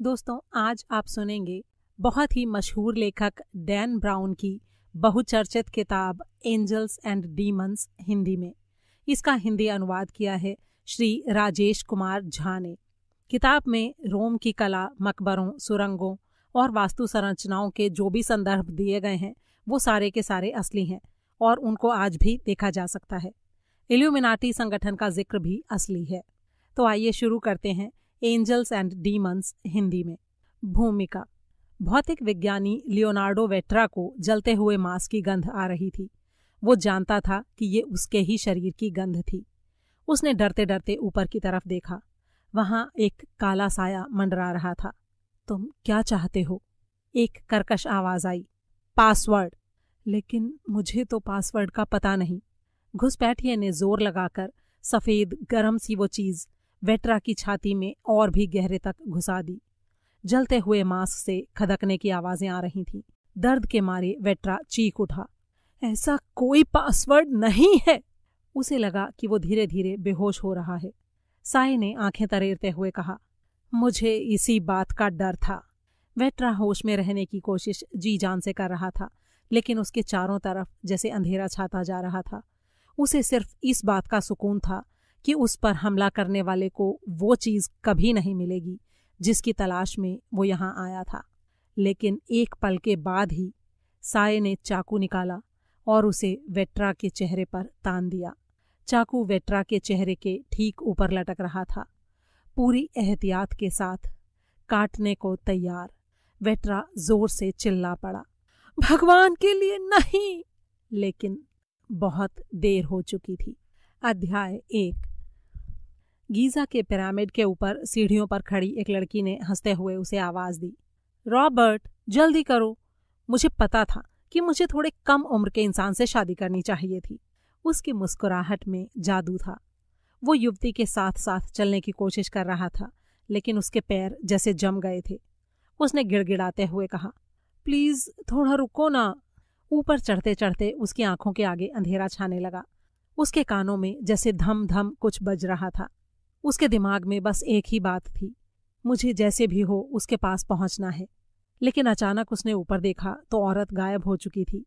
दोस्तों, आज आप सुनेंगे बहुत ही मशहूर लेखक डैन ब्राउन की बहुचर्चित किताब एंजल्स एंड डीमंस हिंदी में। इसका हिंदी अनुवाद किया है श्री राजेश कुमार झा ने। किताब में रोम की कला, मकबरों, सुरंगों और वास्तु संरचनाओं के जो भी संदर्भ दिए गए हैं वो सारे के सारे असली हैं और उनको आज भी देखा जा सकता है। इल्यूमिनाटी संगठन का जिक्र भी असली है। तो आइए शुरू करते हैं एंजल्स एंड डीमंस हिंदी में। भूमिका। भौतिक विज्ञानी लियोनार्डो वेट्रा को जलते हुए मांस की गंध आ रही थी। वो जानता था कि ये उसके ही शरीर की गंध थी। उसने डरते डरते ऊपर की तरफ देखा। वहां एक काला साया मंडरा रहा था। तुम क्या चाहते हो? एक कर्कश आवाज आई। पासवर्ड। लेकिन मुझे तो पासवर्ड का पता नहीं। घुसपैठिए ने जोर लगाकर सफेद गरम सी वो चीज वेट्रा की छाती में और भी गहरे तक घुसा दी। जलते हुए मांस से खदकने की आवाजें आ रही थीं। दर्द के मारे वेट्रा चीख उठा। ऐसा कोई पासवर्ड नहीं है। उसे लगा कि वो धीरे धीरे बेहोश हो रहा है। साये ने आंखें तरेरते हुए कहा, मुझे इसी बात का डर था। वेट्रा होश में रहने की कोशिश जी जान से कर रहा था, लेकिन उसके चारों तरफ जैसे अंधेरा छाता जा रहा था। उसे सिर्फ इस बात का सुकून था कि उस पर हमला करने वाले को वो चीज कभी नहीं मिलेगी जिसकी तलाश में वो यहाँ आया था। लेकिन एक पल के बाद ही साये ने चाकू निकाला और उसे वेट्रा के चेहरे पर तान दिया। चाकू वेट्रा के चेहरे के ठीक ऊपर लटक रहा था, पूरी एहतियात के साथ काटने को तैयार। वेट्रा जोर से चिल्ला पड़ा, भगवान के लिए नहीं! लेकिन बहुत देर हो चुकी थी। अध्याय 1। गीजा के पिरामिड के ऊपर सीढ़ियों पर खड़ी एक लड़की ने हंसते हुए उसे आवाज दी, रॉबर्ट, जल्दी करो। मुझे पता था कि मुझे थोड़े कम उम्र के इंसान से शादी करनी चाहिए थी। उसकी मुस्कुराहट में जादू था। वो युवती के साथ साथ चलने की कोशिश कर रहा था, लेकिन उसके पैर जैसे जम गए थे। उसने गिड़गिड़ाते हुए कहा, प्लीज थोड़ा रुको ना। ऊपर चढ़ते चढ़ते उसकी आंखों के आगे अंधेरा छाने लगा। उसके कानों में जैसे धम धम कुछ बज रहा था। उसके दिमाग में बस एक ही बात थी, मुझे जैसे भी हो उसके पास पहुंचना है। लेकिन अचानक उसने ऊपर देखा तो औरत गायब हो चुकी थी।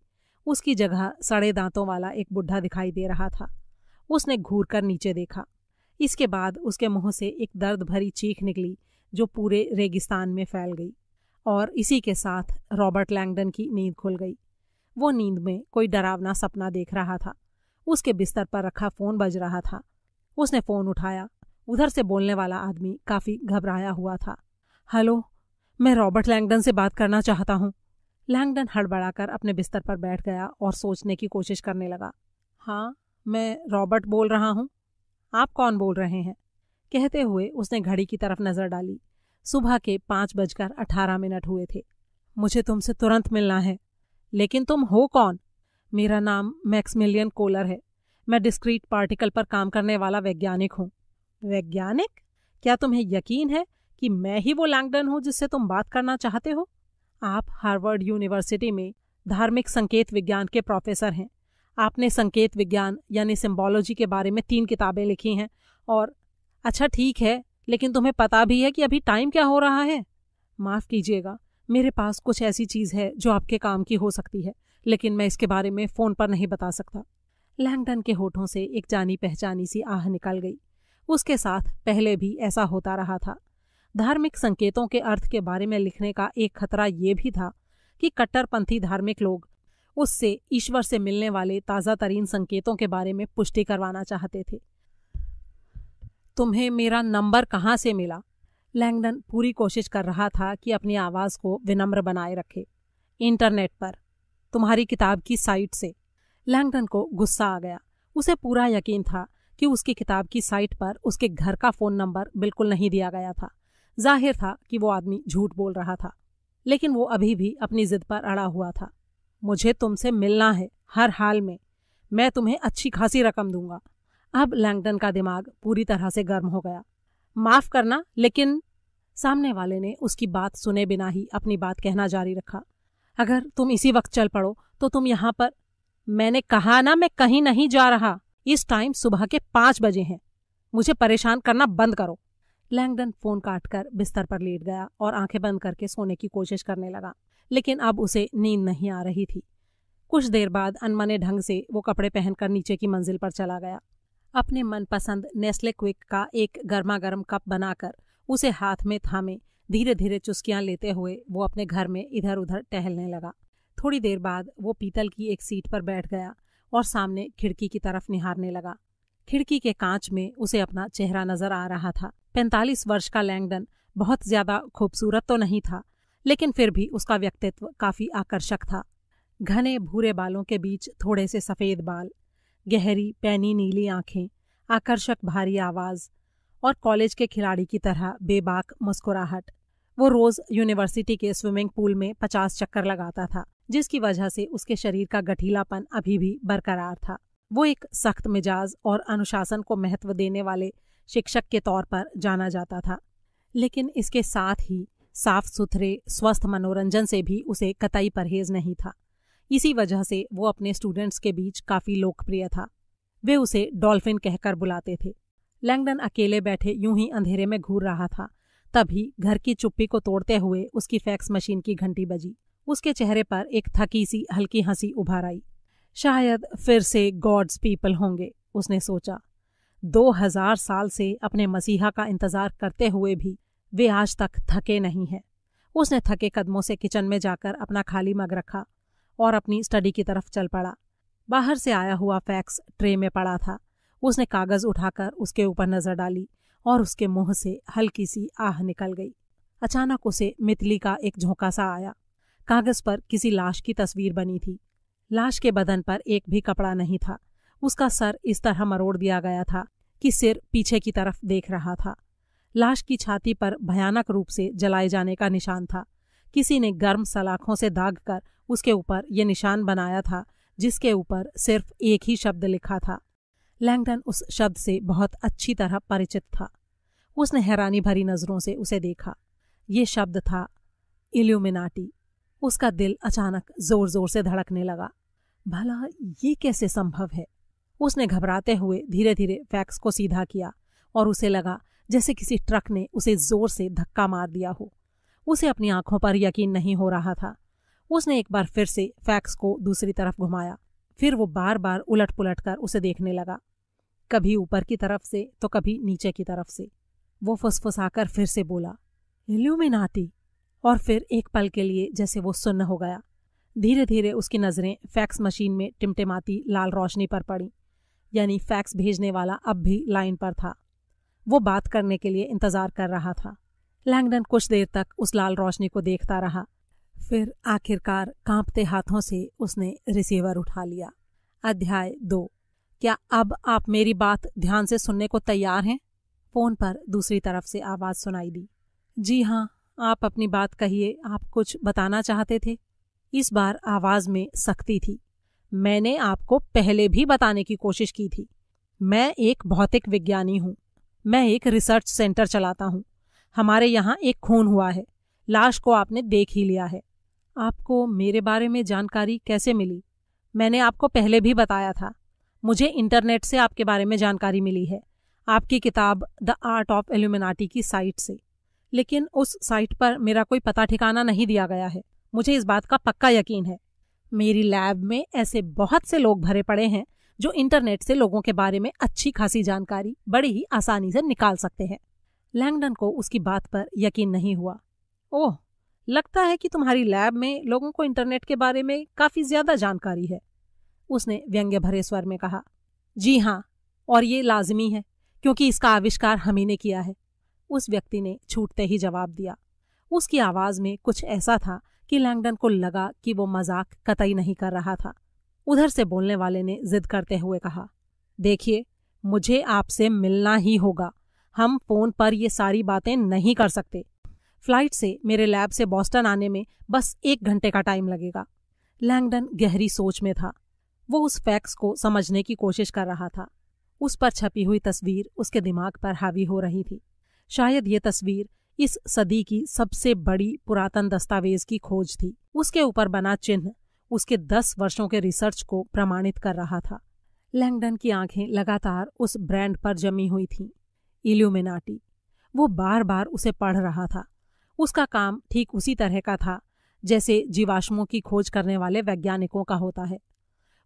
उसकी जगह सड़े दांतों वाला एक बुढ़ा दिखाई दे रहा था। उसने घूर कर नीचे देखा। इसके बाद उसके मुंह से एक दर्द भरी चीख निकली जो पूरे रेगिस्तान में फैल गई, और इसी के साथ रॉबर्ट लैंगडन की नींद खुल गई। वो नींद में कोई डरावना सपना देख रहा था। उसके बिस्तर पर रखा फोन बज रहा था। उसने फोन उठाया। उधर से बोलने वाला आदमी काफी घबराया हुआ था। हेलो, मैं रॉबर्ट लैंगडन से बात करना चाहता हूँ। लैंगडन हड़बड़ाकर अपने बिस्तर पर बैठ गया और सोचने की कोशिश करने लगा। हाँ, मैं रॉबर्ट बोल रहा हूँ। आप कौन बोल रहे हैं? कहते हुए उसने घड़ी की तरफ नजर डाली। सुबह के 5:18 हुए थे। मुझे तुमसे तुरंत मिलना है। लेकिन तुम हो कौन? मेरा नाम मैक्समिलियन कोलर है। मैं डिस्क्रीट पार्टिकल पर काम करने वाला वैज्ञानिक हूँ। वैज्ञानिक? क्या तुम्हें यकीन है कि मैं ही वो लैंगडन हूँ जिससे तुम बात करना चाहते हो? आप हार्वर्ड यूनिवर्सिटी में धार्मिक संकेत विज्ञान के प्रोफेसर हैं। आपने संकेत विज्ञान यानी सिंबोलॉजी के बारे में 3 किताबें लिखी हैं और अच्छा ठीक है, लेकिन तुम्हें पता भी है कि अभी टाइम क्या हो रहा है? माफ कीजिएगा, मेरे पास कुछ ऐसी चीज है जो आपके काम की हो सकती है, लेकिन मैं इसके बारे में फोन पर नहीं बता सकता। लैंगडन के होठों से एक जानी पहचानी सी आह निकल गई। उसके साथ पहले भी ऐसा होता रहा था। धार्मिक संकेतों के अर्थ के बारे में लिखने का एक खतरा ये भी था कि कट्टरपंथी धार्मिक लोग उससे ईश्वर से मिलने वाले ताज़ा तरीन संकेतों के बारे में पुष्टि करवाना चाहते थे। तुम्हें मेरा नंबर कहाँ से मिला? लैंगडन पूरी कोशिश कर रहा था कि अपनी आवाज को विनम्र बनाए रखे। इंटरनेट पर, तुम्हारी किताब की साइट से। लैंगडन को गुस्सा आ गया। उसे पूरा यकीन था कि उसकी किताब की साइट पर उसके घर का फोन नंबर बिल्कुल नहीं दिया गया था। जाहिर था कि वो आदमी झूठ बोल रहा था, लेकिन वो अभी भी अपनी जिद पर अड़ा हुआ था। मुझे तुमसे मिलना है, हर हाल में। मैं तुम्हें अच्छी खासी रकम दूंगा। अब लैंगडन का दिमाग पूरी तरह से गर्म हो गया। माफ करना, लेकिन सामने वाले ने उसकी बात सुने बिना ही अपनी बात कहना जारी रखा। अगर तुम इसी वक्त चल पड़ो तो तुम यहाँ पर। मैंने कहा ना, मैं कहीं नहीं जा रहा। इस टाइम सुबह के 5 बजे हैं। मुझे परेशान करना बंद करो। लैंगडन फोन काटकर बिस्तर पर लेट गया और आंखें बंद करके सोने की कोशिश करने लगा, लेकिन अब उसे नींद नहीं आ रही थी। कुछ देर बाद अनमने ढंग से वो कपड़े पहनकर नीचे की मंजिल पर चला गया। अपने मनपसंद नेस्ले क्विक का एक गर्मा गर्म कप बनाकर उसे हाथ में थामे धीरे धीरे चुस्कियां लेते हुए वो अपने घर में इधर उधर टहलने लगा। थोड़ी देर बाद वो पीतल की एक सीट पर बैठ गया और सामने खिड़की की तरफ निहारने लगा। खिड़की के कांच में उसे अपना चेहरा नजर आ रहा था। 45 वर्ष का लैंगडन बहुत ज्यादा खूबसूरत तो नहीं था, लेकिन फिर भी उसका व्यक्तित्व काफी आकर्षक था। घने भूरे बालों के बीच थोड़े से सफेद बाल, गहरी पैनी नीली आंखें, आकर्षक भारी आवाज और कॉलेज के खिलाड़ी की तरह बेबाक मुस्कुराहट। वो रोज यूनिवर्सिटी के स्विमिंग पूल में 50 चक्कर लगाता था, जिसकी वजह से उसके शरीर का गठीलापन अभी भी बरकरार था। वो एक सख्त मिजाज और अनुशासन को महत्व देने वाले शिक्षक के तौर पर जाना जाता था, लेकिन इसके साथ ही साफ सुथरे स्वस्थ मनोरंजन से भी उसे कतई परहेज नहीं था। इसी वजह से वो अपने स्टूडेंट्स के बीच काफी लोकप्रिय था। वे उसे डॉल्फिन कहकर बुलाते थे। लैंगडन अकेले बैठे यूं ही अंधेरे में घूर रहा था, तभी घर की चुप्पी को तोड़ते हुए उसकी फैक्स मशीन की घंटी बजी। उसके चेहरे पर एक थकी सी हल्की हंसी उभर आई। शायद फिर से गॉड्स पीपल होंगे, उसने सोचा। 2000 साल से अपने मसीहा का इंतजार करते हुए भी वे आज तक थके नहीं हैं। उसने थके कदमों से किचन में जाकर अपना खाली मग रखा और अपनी स्टडी की तरफ चल पड़ा। बाहर से आया हुआ फैक्स ट्रे में पड़ा था। उसने कागज उठाकर उसके ऊपर नजर डाली और उसके मुंह से हल्की सी आह निकल गई। अचानक उसे मितली का एक झोंका सा आया। कागज पर किसी लाश की तस्वीर बनी थी। लाश के बदन पर एक भी कपड़ा नहीं था। उसका सर इस तरह मरोड़ दिया गया था कि सिर पीछे की तरफ देख रहा था। लाश की छाती पर भयानक रूप से जलाए जाने का निशान था। किसी ने गर्म सलाखों से दागकर उसके ऊपर यह निशान बनाया था, जिसके ऊपर सिर्फ एक ही शब्द लिखा था। लैंगडन उस शब्द से बहुत अच्छी तरह परिचित था। उसने हैरानी भरी नजरों से उसे देखा। ये शब्द था इल्यूमिनाटी। उसका दिल अचानक जोर जोर से धड़कने लगा। भला ये कैसे संभव है? उसने घबराते हुए धीरे धीरे फैक्स को सीधा किया और उसे लगा जैसे किसी ट्रक ने उसे जोर से धक्का मार दिया हो। उसे अपनी आंखों पर यकीन नहीं हो रहा था। उसने एक बार फिर से फैक्स को दूसरी तरफ घुमाया। फिर वो बार बार उलट पुलट कर उसे देखने लगा, कभी ऊपर की तरफ से तो कभी नीचे की तरफ से। वो फुसफुसाकर फिर से बोला, इल्यूमिनाटी। और फिर एक पल के लिए जैसे वो सुन्न हो गया। धीरे धीरे उसकी नजरें फैक्स मशीन में टिमटिमाती लाल रोशनी पर पड़ी, यानी फैक्स भेजने वाला अब भी लाइन पर था। वो बात करने के लिए इंतजार कर रहा था। लैंगडन कुछ देर तक उस लाल रोशनी को देखता रहा। फिर आखिरकार कांपते हाथों से उसने रिसीवर उठा लिया। अध्याय 2। क्या अब आप मेरी बात ध्यान से सुनने को तैयार हैं? फोन पर दूसरी तरफ से आवाज सुनाई दी। जी हाँ, आप अपनी बात कहिए। आप कुछ बताना चाहते थे? इस बार आवाज में सख्ती थी। मैंने आपको पहले भी बताने की कोशिश की थी। मैं एक भौतिक विज्ञानी हूँ। मैं एक रिसर्च सेंटर चलाता हूँ। हमारे यहाँ एक खून हुआ है। लाश को आपने देख ही लिया है। आपको मेरे बारे में जानकारी कैसे मिली? मैंने आपको पहले भी बताया था। मुझे इंटरनेट से आपके बारे में जानकारी मिली है, आपकी किताब द आर्ट ऑफ इल्यूमिनाटी की साइट से। लेकिन उस साइट पर मेरा कोई पता ठिकाना नहीं दिया गया है। मुझे इस बात का पक्का यकीन है। मेरी लैब में ऐसे बहुत से लोग भरे पड़े हैं जो इंटरनेट से लोगों के बारे में अच्छी खासी जानकारी बड़ी ही आसानी से निकाल सकते हैं। लैंगडन को उसकी बात पर यकीन नहीं हुआ। ओह, लगता है कि तुम्हारी लैब में लोगों को इंटरनेट के बारे में काफी ज्यादा जानकारी है, उसने व्यंग्य भरे स्वर में कहा। जी हाँ, और ये लाजमी है क्योंकि इसका आविष्कार हम ही ने किया है, उस व्यक्ति ने छूटते ही जवाब दिया। उसकी आवाज में कुछ ऐसा था कि लैंगडन को लगा कि वो मजाक कतई नहीं कर रहा था। उधर से बोलने वाले ने जिद करते हुए कहा, देखिए, मुझे आपसे मिलना ही होगा। हम फोन पर ये सारी बातें नहीं कर सकते। फ्लाइट से मेरे लैब से बॉस्टन आने में बस 1 घंटे का टाइम लगेगा। लैंगडन गहरी सोच में था। वो उस फैक्स को समझने की कोशिश कर रहा था। उस पर छपी हुई तस्वीर उसके दिमाग पर हावी हो रही थी। शायद ये तस्वीर इस सदी की सबसे बड़ी पुरातन दस्तावेज की खोज थी। उसके ऊपर बना चिन्ह उसके 10 वर्षों के रिसर्च को प्रमाणित कर रहा था। लैंगडन की आंखें लगातार उस ब्रांड पर जमी हुई थीं, इल्यूमिनाटी। वो बार बार उसे पढ़ रहा था। उसका काम ठीक उसी तरह का था जैसे जीवाश्मों की खोज करने वाले वैज्ञानिकों का होता है।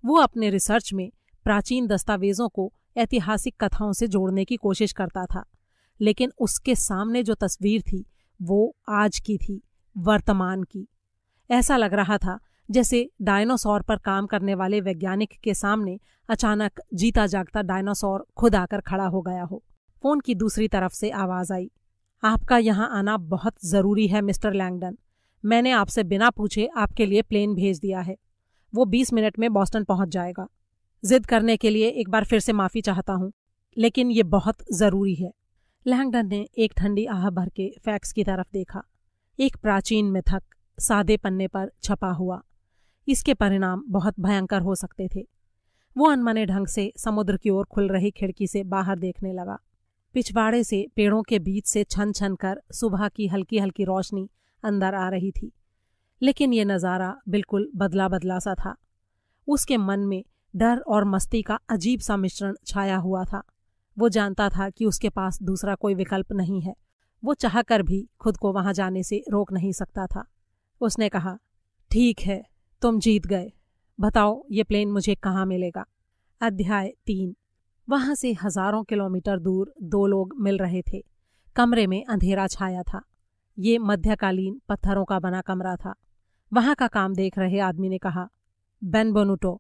वो अपने रिसर्च में प्राचीन दस्तावेजों को ऐतिहासिक कथाओं से जोड़ने की कोशिश करता था, लेकिन उसके सामने जो तस्वीर थी वो आज की थी, वर्तमान की। ऐसा लग रहा था जैसे डायनासोर पर काम करने वाले वैज्ञानिक के सामने अचानक जीता जागता डायनासोर खुद आकर खड़ा हो गया हो। फोन की दूसरी तरफ से आवाज आई, आपका यहाँ आना बहुत जरूरी है मिस्टर लैंगडन। मैंने आपसे बिना पूछे आपके लिए प्लेन भेज दिया है। वो 20 मिनट में बॉस्टन पहुंच जाएगा। जिद करने के लिए एक बार फिर से माफी चाहता हूं, लेकिन ये बहुत जरूरी है। लैंगडन ने एक ठंडी आह भर के फैक्स की तरफ देखा। एक प्राचीन मिथक सादे पन्ने पर छपा हुआ। इसके परिणाम बहुत भयंकर हो सकते थे। वो अनमने ढंग से समुद्र की ओर खुल रही खिड़की से बाहर देखने लगा। पिछवाड़े से पेड़ों के बीच से छन छन कर सुबह की हल्की हल्की रोशनी अंदर आ रही थी, लेकिन ये नज़ारा बिल्कुल बदला बदला सा था। उसके मन में डर और मस्ती का अजीब सा मिश्रण छाया हुआ था। वो जानता था कि उसके पास दूसरा कोई विकल्प नहीं है। वो चाहकर भी खुद को वहां जाने से रोक नहीं सकता था। उसने कहा, ठीक है, तुम जीत गए। बताओ ये प्लेन मुझे कहाँ मिलेगा। अध्याय 3। वहां से हजारों किलोमीटर दूर दो लोग मिल रहे थे। कमरे में अंधेरा छाया था। ये मध्यकालीन पत्थरों का बना कमरा था। वहां का काम देख रहे आदमी ने कहा, बेनबोनुटो,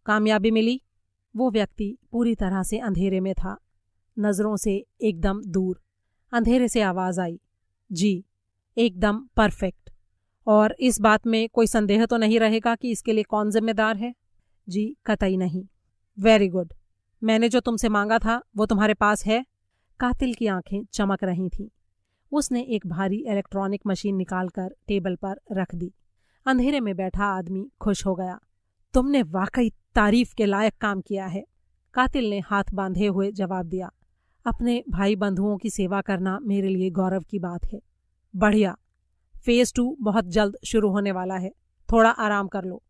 कामयाबी मिली? वो व्यक्ति पूरी तरह से अंधेरे में था, नजरों से एकदम दूर। अंधेरे से आवाज आई, जी, एकदम परफेक्ट। और इस बात में कोई संदेह तो नहीं रहेगा कि इसके लिए कौन जिम्मेदार है? जी, कतई नहीं। Very good. मैंने जो तुमसे मांगा था वो तुम्हारे पास है? कातिल की आंखें चमक रही थीं। उसने एक भारी इलेक्ट्रॉनिक मशीन निकालकर टेबल पर रख दी। अंधेरे में बैठा आदमी खुश हो गया। तुमने वाकई तारीफ के लायक काम किया है। कातिल ने हाथ बांधे हुए जवाब दिया, अपने भाई बंधुओं की सेवा करना मेरे लिए गौरव की बात है। बढ़िया। फेज 2 बहुत जल्द शुरू होने वाला है। थोड़ा आराम कर लो।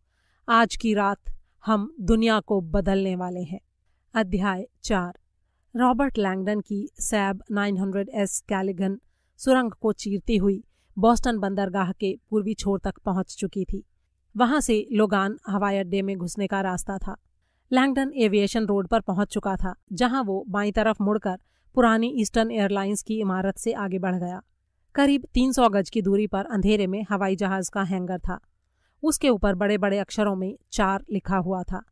आज की रात हम दुनिया को बदलने वाले हैं। अध्याय 4। रॉबर्ट लैंगडन की सैब 900S कैलिगन सुरंग को चीरती हुई बॉस्टन बंदरगाह के पूर्वी छोर तक पहुंच चुकी थी। वहां से लोगान हवाई अड्डे में घुसने का रास्ता था। लैंगडन एविएशन रोड पर पहुंच चुका था, जहां वो बाईं तरफ मुड़कर पुरानी ईस्टर्न एयरलाइंस की इमारत से आगे बढ़ गया। करीब 300 गज की दूरी पर अंधेरे में हवाई जहाज का हैंगर था। उसके ऊपर बड़े बड़े अक्षरों में 4 लिखा हुआ था।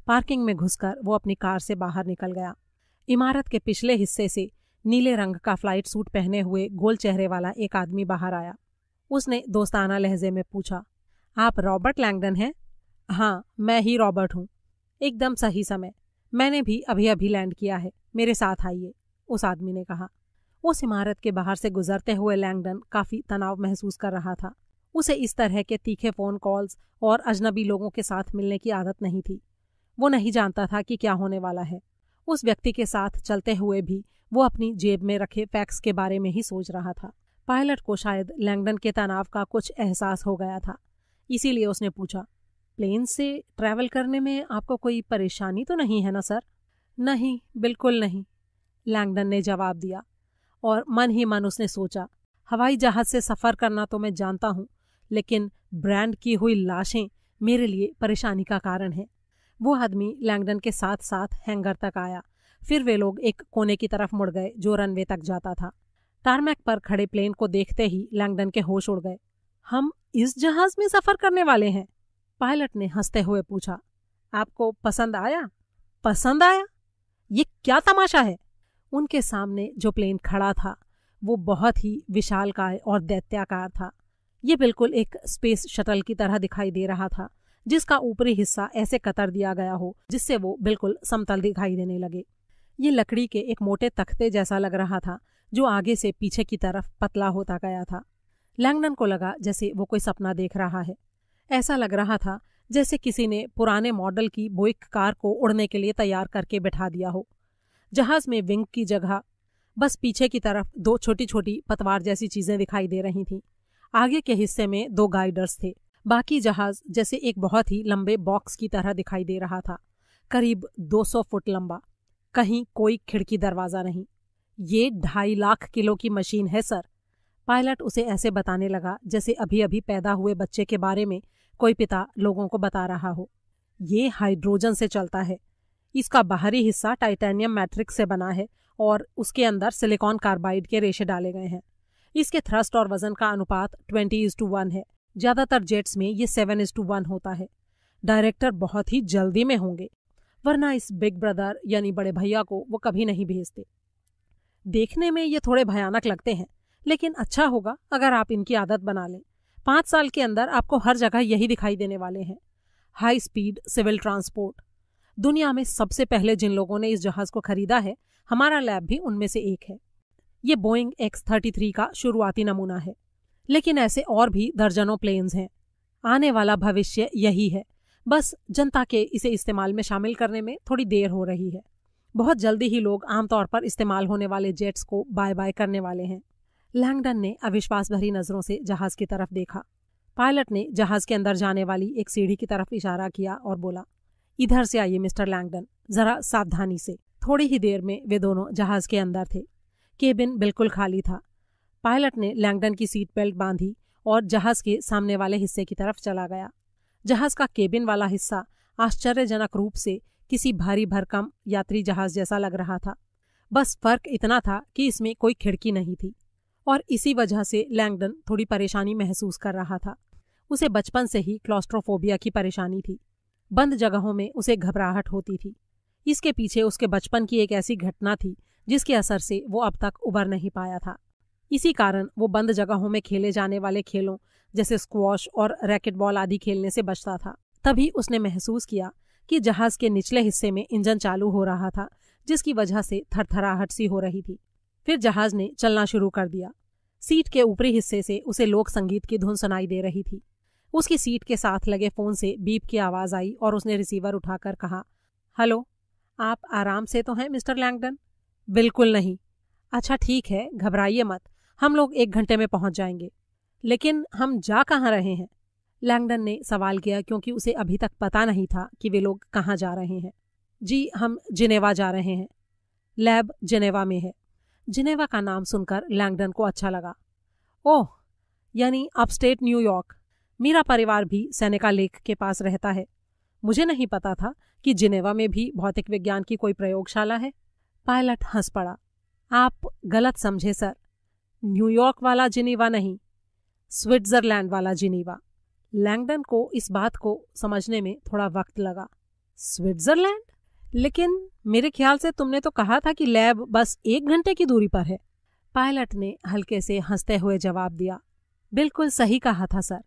पार्किंग में घुसकर वो अपनी कार से बाहर निकल गया। इमारत के पिछले हिस्से से नीले रंग का फ्लाइट सूट पहने हुए गोल चेहरे वाला एक आदमी बाहर आया। उसने दोस्ताना लहजे में पूछा, आप रॉबर्ट लैंगडन हैं? हाँ, मैं ही रॉबर्ट हूँ। एकदम सही समय। मैंने भी अभी अभी लैंड किया है। मेरे साथ आइए, उस आदमी ने कहा। उस इमारत के बाहर से गुजरते हुए लैंगडन काफी तनाव महसूस कर रहा था। उसे इस तरह के तीखे फोन कॉल्स और अजनबी लोगों के साथ मिलने की आदत नहीं थी। वो नहीं जानता था कि क्या होने वाला है। उस व्यक्ति के साथ चलते हुए भी वो अपनी जेब में रखे फैक्स के बारे में ही सोच रहा था। पायलट को शायद लैंगडन के तनाव का कुछ एहसास हो गया था, इसीलिए उसने पूछा, प्लेन से ट्रैवल करने में आपको कोई परेशानी तो नहीं है ना सर? नहीं, बिल्कुल नहीं, लैंगडन ने जवाब दिया। और मन ही मन उसने सोचा, हवाई जहाज से सफ़र करना तो मैं जानता हूँ, लेकिन ब्रांड की हुई लाशें मेरे लिए परेशानी का कारण है। वो आदमी लैंगडन के साथ साथ हैंगर तक आया। फिर वे लोग एक कोने की तरफ मुड़ गए जो रनवे तक जाता था। टारमैक पर खड़े प्लेन को देखते ही लैंगडन के होश उड़ गए। हम इस जहाज में सफ़र करने वाले हैं? पायलट ने हंसते हुए पूछा। आपको पसंद आया? पसंद आया? ये क्या तमाशा है? उनके सामने जो प्लेन खड़ा था वो बहुत ही विशालकाय और दैत्याकार था। ये बिल्कुल एक स्पेस शटल की तरह दिखाई दे रहा था, जिसका ऊपरी हिस्सा ऐसे कतर दिया गया हो जिससे वो बिल्कुल समतल दिखाई देने लगे। ये लकड़ी के एक मोटे तख्ते जैसा लग रहा था जो आगे से पीछे की तरफ पतला होता गया था। लैंगडन को लगा जैसे वो कोई सपना देख रहा है। ऐसा लग रहा था जैसे किसी ने पुराने मॉडल की बुइक कार को उड़ने के लिए तैयार करके बैठा दिया हो। जहाज में विंग की जगह बस पीछे की तरफ 2 छोटी छोटी पतवार जैसी चीजें दिखाई दे रही थीं। आगे के हिस्से में 2 गाइडर्स थे। बाकी जहाज जैसे एक बहुत ही लंबे बॉक्स की तरह दिखाई दे रहा था, करीब 200 फुट लंबा। कहीं कोई खिड़की दरवाजा नहीं। ये 2.5 लाख किलो की मशीन है सर। पायलट उसे ऐसे बताने लगा जैसे अभी अभी पैदा हुए बच्चे के बारे में कोई पिता लोगों को बता रहा हो। ये हाइड्रोजन से चलता है। इसका बाहरी हिस्सा टाइटेनियम मैट्रिक्स से बना है और उसके अंदर सिलिकॉन कार्बाइड के रेशे डाले गए हैं। इसके थ्रस्ट और वजन का अनुपात 20:1 है। ज्यादातर जेट्स में ये 7:1 होता है। डायरेक्टर बहुत ही जल्दी में होंगे, वरना इस बिग ब्रदर यानी बड़े भैया को वो कभी नहीं भेजते। देखने में ये थोड़े भयानक लगते हैं, लेकिन अच्छा होगा अगर आप इनकी आदत बना लें। 5 साल के अंदर आपको हर जगह यही दिखाई देने वाले हैं। High speed civil transport. दुनिया में सबसे पहले जिन लोगों ने इस जहाज को खरीदा है, हमारा लैब भी उनमें से एक है। ये बोइंग X-33 का शुरुआती नमूना है, लेकिन ऐसे और भी दर्जनों प्लेन्स हैं। आने वाला भविष्य यही है, बस जनता के इसे इस्तेमाल में शामिल करने में थोड़ी देर हो रही है। बहुत जल्दी ही लोग आमतौर पर इस्तेमाल होने वाले जेट्स को बाय बाय करने वाले हैं। लैंगडन ने अविश्वास भरी नजरों से जहाज की तरफ देखा। पायलट ने जहाज के अंदर जाने वाली एक सीढ़ी की तरफ इशारा किया और बोला, इधर से आइए मिस्टर लैंगडन, जरा सावधानी से। थोड़ी ही देर में वे दोनों जहाज के अंदर थे। केबिन बिल्कुल खाली था। पायलट ने लैंगडन की सीट बेल्ट बांधी और जहाज के सामने वाले हिस्से की तरफ चला गया। जहाज का केबिन वाला हिस्सा आश्चर्यजनक रूप से किसी भारी भरकम यात्री जहाज जैसा लग रहा था। बस फर्क इतना था कि इसमें कोई खिड़की नहीं थी, और इसी वजह से लैंगडन थोड़ी परेशानी महसूस कर रहा था। उसे बचपन से ही क्लॉस्ट्रोफोबिया की परेशानी थी। बंद जगहों में उसे घबराहट होती थी। इसके पीछे उसके बचपन की एक ऐसी घटना थी जिसके असर से वो अब तक उबर नहीं पाया था। इसी कारण वो बंद जगहों में खेले जाने वाले खेलों जैसे स्क्वॉश और रैकेटबॉल आदि खेलने से बचता था। तभी उसने महसूस किया कि जहाज के निचले हिस्से में इंजन चालू हो रहा था, जिसकी वजह से थरथराहट सी हो रही थी। फिर जहाज ने चलना शुरू कर दिया। सीट के ऊपरी हिस्से से उसे लोक संगीत की धुन सुनाई दे रही थी। उसकी सीट के साथ लगे फोन से बीप की आवाज आई और उसने रिसीवर उठाकर कहा, हेलो, आप आराम से तो हैं मिस्टर लैंगडन? बिल्कुल नहीं। अच्छा ठीक है, घबराइए मत, हम लोग 1 घंटे में पहुंच जाएंगे। लेकिन हम जा कहाँ रहे हैं? लैंगडन ने सवाल किया, क्योंकि उसे अभी तक पता नहीं था कि वे लोग कहाँ जा रहे हैं। जी, हम जिनेवा जा रहे हैं। लैब जिनेवा में है। जिनेवा का नाम सुनकर लैंगडन को अच्छा लगा। ओह, यानी अपस्टेट न्यूयॉर्क। मेरा परिवार भी सेनेका लेक के पास रहता है। मुझे नहीं पता था कि जिनेवा में भी भौतिक विज्ञान की कोई प्रयोगशाला है। पायलट हंस पड़ा। आप गलत समझे सर, न्यूयॉर्क वाला जिनेवा नहीं, स्विट्जरलैंड वाला जिनेवा। लैंगडन को इस बात को समझने में थोड़ा वक्त लगा। स्विट्जरलैंड? लेकिन मेरे ख्याल से तुमने तो कहा था कि लैब बस 1 घंटे की दूरी पर है। पायलट ने हल्के से हंसते हुए जवाब दिया, बिल्कुल सही कहा था सर,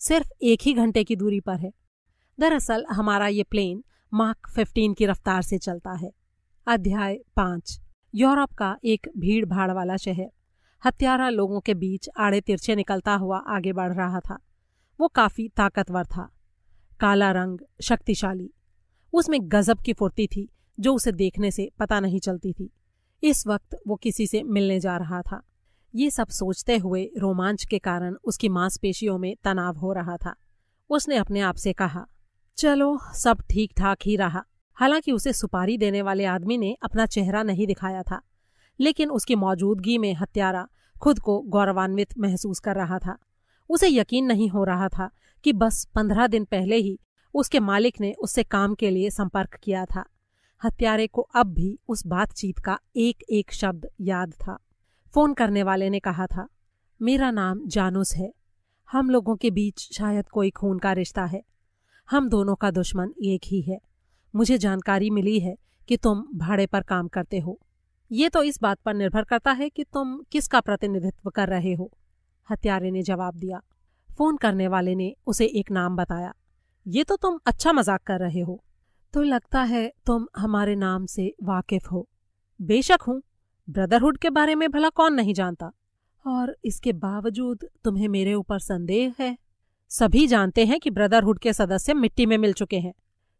सिर्फ 1 ही घंटे की दूरी पर है। दरअसल हमारा ये प्लेन माक 15 की रफ्तार से चलता है। अध्याय 5। यूरोप का एक भीड़ भाड़ वाला शहर हत्यारा लोगों के बीच आड़े तिरछे निकलता हुआ आगे बढ़ रहा था। वो काफी ताकतवर था, काला रंग, शक्तिशाली। उसमें गजब की फुर्ती थी जो उसे देखने से पता नहीं चलती थी। इस वक्त वो किसी से मिलने जा रहा था। ये सब सोचते हुए रोमांच के कारण उसकी मांसपेशियों में तनाव हो रहा था। उसने अपने आप से कहा, चलो सब ठीक ठाक ही रहा। हालांकि उसे सुपारी देने वाले आदमी ने अपना चेहरा नहीं दिखाया था, लेकिन उसकी मौजूदगी में हत्यारा खुद को गौरवान्वित महसूस कर रहा था। उसे यकीन नहीं हो रहा था कि बस 15 दिन पहले ही उसके मालिक ने उससे काम के लिए संपर्क किया था। हत्यारे को अब भी उस बातचीत का एक एक शब्द याद था। फोन करने वाले ने कहा था, मेरा नाम जानूस है। हम लोगों के बीच शायद कोई खून का रिश्ता है। हम दोनों का दुश्मन एक ही है। मुझे जानकारी मिली है कि तुम भाड़े पर काम करते हो। ये तो इस बात पर निर्भर करता है कि तुम किसका प्रतिनिधित्व कर रहे हो, हत्यारे ने जवाब दिया। फोन करने वाले ने उसे एक नाम बताया। ये तो तुम अच्छा मजाक कर रहे हो। तो लगता है तुम हमारे नाम से वाकिफ हो। बेशक हूं, ब्रदरहुड के बारे में भला कौन नहीं जानता। और इसके बावजूद तुम्हें मेरे ऊपर संदेह है? सभी जानते हैं कि ब्रदरहुड के सदस्य मिट्टी में मिल चुके हैं।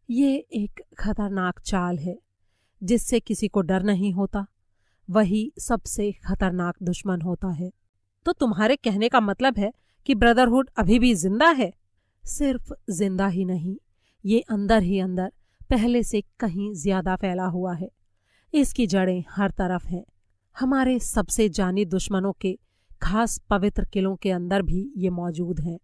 ये एक खतरनाक चाल है जिससे किसी को डर नहीं होता, वही सबसे खतरनाक दुश्मन होता है। तो तुम्हारे कहने का मतलब है कि ब्रदरहुड अभी भी जिंदा है? सिर्फ जिंदा ही नहीं, ये अंदर ही अंदर पहले से कहीं ज्यादा फैला हुआ है। इसकी जड़ें हर तरफ हैं। हमारे सबसे जानी दुश्मनों के खास पवित्र किलों के अंदर भी ये मौजूद हैं।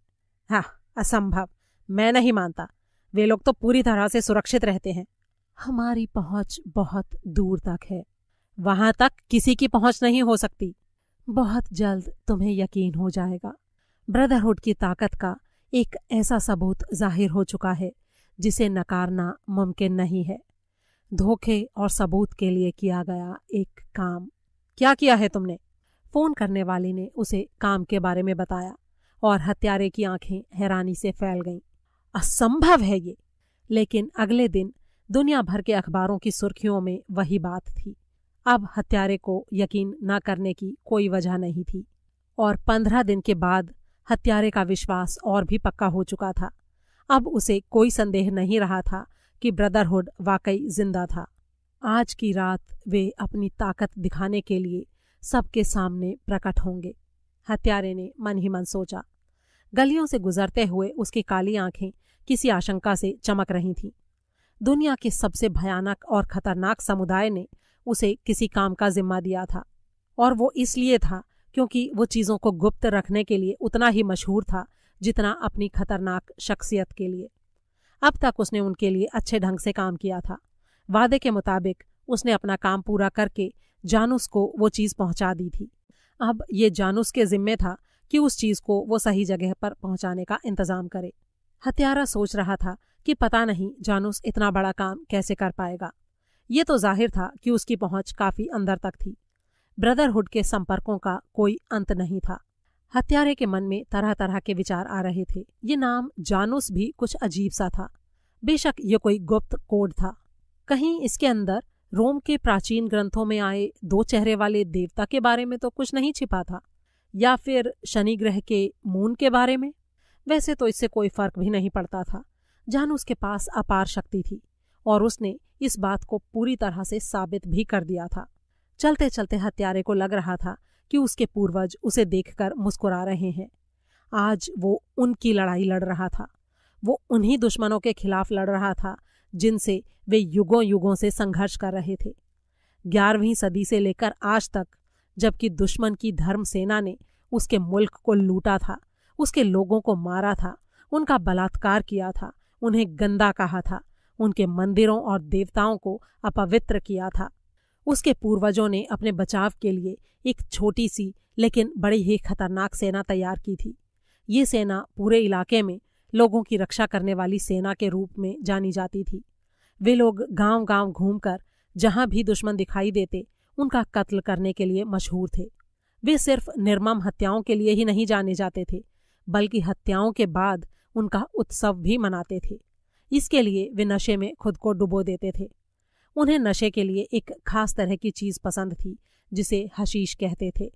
हाँ, असंभव, मैं नहीं मानता। वे लोग तो पूरी तरह से सुरक्षित रहते हैं। हमारी पहुंच बहुत दूर तक है। वहां तक किसी की पहुंच नहीं हो सकती। बहुत जल्द तुम्हें यकीन हो जाएगा। ब्रदरहुड की ताकत का एक ऐसा सबूत जाहिर हो चुका है जिसे नकारना मुमकिन नहीं है। धोखे और सबूत के लिए किया गया एक काम। क्या किया है तुमने? फोन करने वाली ने उसे काम के बारे में बताया और हत्यारे की आंखें हैरानी से फैल गईं। असंभव है ये। लेकिन अगले दिन दुनिया भर के अखबारों की सुर्खियों में वही बात थी। अब हत्यारे को यकीन न करने की कोई वजह नहीं थी और 15 दिन के बाद हत्यारे का विश्वास और भी पक्का हो चुका था। अब उसे कोई संदेह नहीं रहा था कि ब्रदरहुड वाकई जिंदा था। आज की रात वे अपनी ताकत दिखाने के लिए सबके सामने प्रकट होंगे, हत्यारे ने मन ही मन सोचा। गलियों से गुजरते हुए उसकी काली आंखें किसी आशंका से चमक रही थीं। दुनिया के सबसे भयानक और खतरनाक समुदाय ने उसे किसी काम का जिम्मा दिया था और वो इसलिए था क्योंकि वो चीज़ों को गुप्त रखने के लिए उतना ही मशहूर था जितना अपनी खतरनाक शख्सियत के लिए। अब तक उसने उनके लिए अच्छे ढंग से काम किया था। वादे के मुताबिक उसने अपना काम पूरा करके जानूस को वो चीज़ पहुंचा दी थी। अब ये जानूस के जिम्मे था कि उस चीज़ को वो सही जगह पर पहुंचाने का इंतजाम करे। हत्यारा सोच रहा था कि पता नहीं जानूस इतना बड़ा काम कैसे कर पाएगा। ये तो जाहिर था कि उसकी पहुंच काफी अंदर तक थी। ब्रदरहुड के संपर्कों का कोई अंत नहीं था। हत्यारे के मन में तरह तरह के विचार आ रहे थे। ये नाम जानूस भी कुछ अजीब सा था। बेशक ये कोई गुप्त कोड था। कहीं इसके अंदर रोम के प्राचीन ग्रंथों में आए 2 चेहरे वाले देवता के बारे में तो कुछ नहीं छिपा था, या फिर शनि ग्रह के मून के बारे में। वैसे तो इससे कोई फर्क भी नहीं पड़ता था। जानूस के पास अपार शक्ति थी और उसने इस बात को पूरी तरह से साबित भी कर दिया था। चलते चलते हत्यारे को लग रहा था कि उसके पूर्वज उसे देखकर मुस्कुरा रहे हैं। आज वो उनकी लड़ाई लड़ रहा था। वो उन्हीं दुश्मनों के खिलाफ लड़ रहा था जिनसे वे युगों युगों से संघर्ष कर रहे थे। 11वीं सदी से लेकर आज तक, जबकि दुश्मन की धर्म सेना ने उसके मुल्क को लूटा था, उसके लोगों को मारा था, उनका बलात्कार किया था, उन्हें गंदा कहा था, उनके मंदिरों और देवताओं को अपवित्र किया था। उसके पूर्वजों ने अपने बचाव के लिए एक छोटी सी लेकिन बड़ी ही खतरनाक सेना तैयार की थी। ये सेना पूरे इलाके में लोगों की रक्षा करने वाली सेना के रूप में जानी जाती थी। वे लोग गांव-गांव घूमकर जहां भी दुश्मन दिखाई देते उनका कत्ल करने के लिए मशहूर थे। वे सिर्फ निर्मम हत्याओं के लिए ही नहीं जाने जाते थे, बल्कि हत्याओं के बाद उनका उत्सव भी मनाते थे। इसके लिए वे नशे में खुद को डुबो देते थे। उन्हें नशे के लिए एक खास तरह की चीज़ पसंद थी जिसे हशीश कहते थे।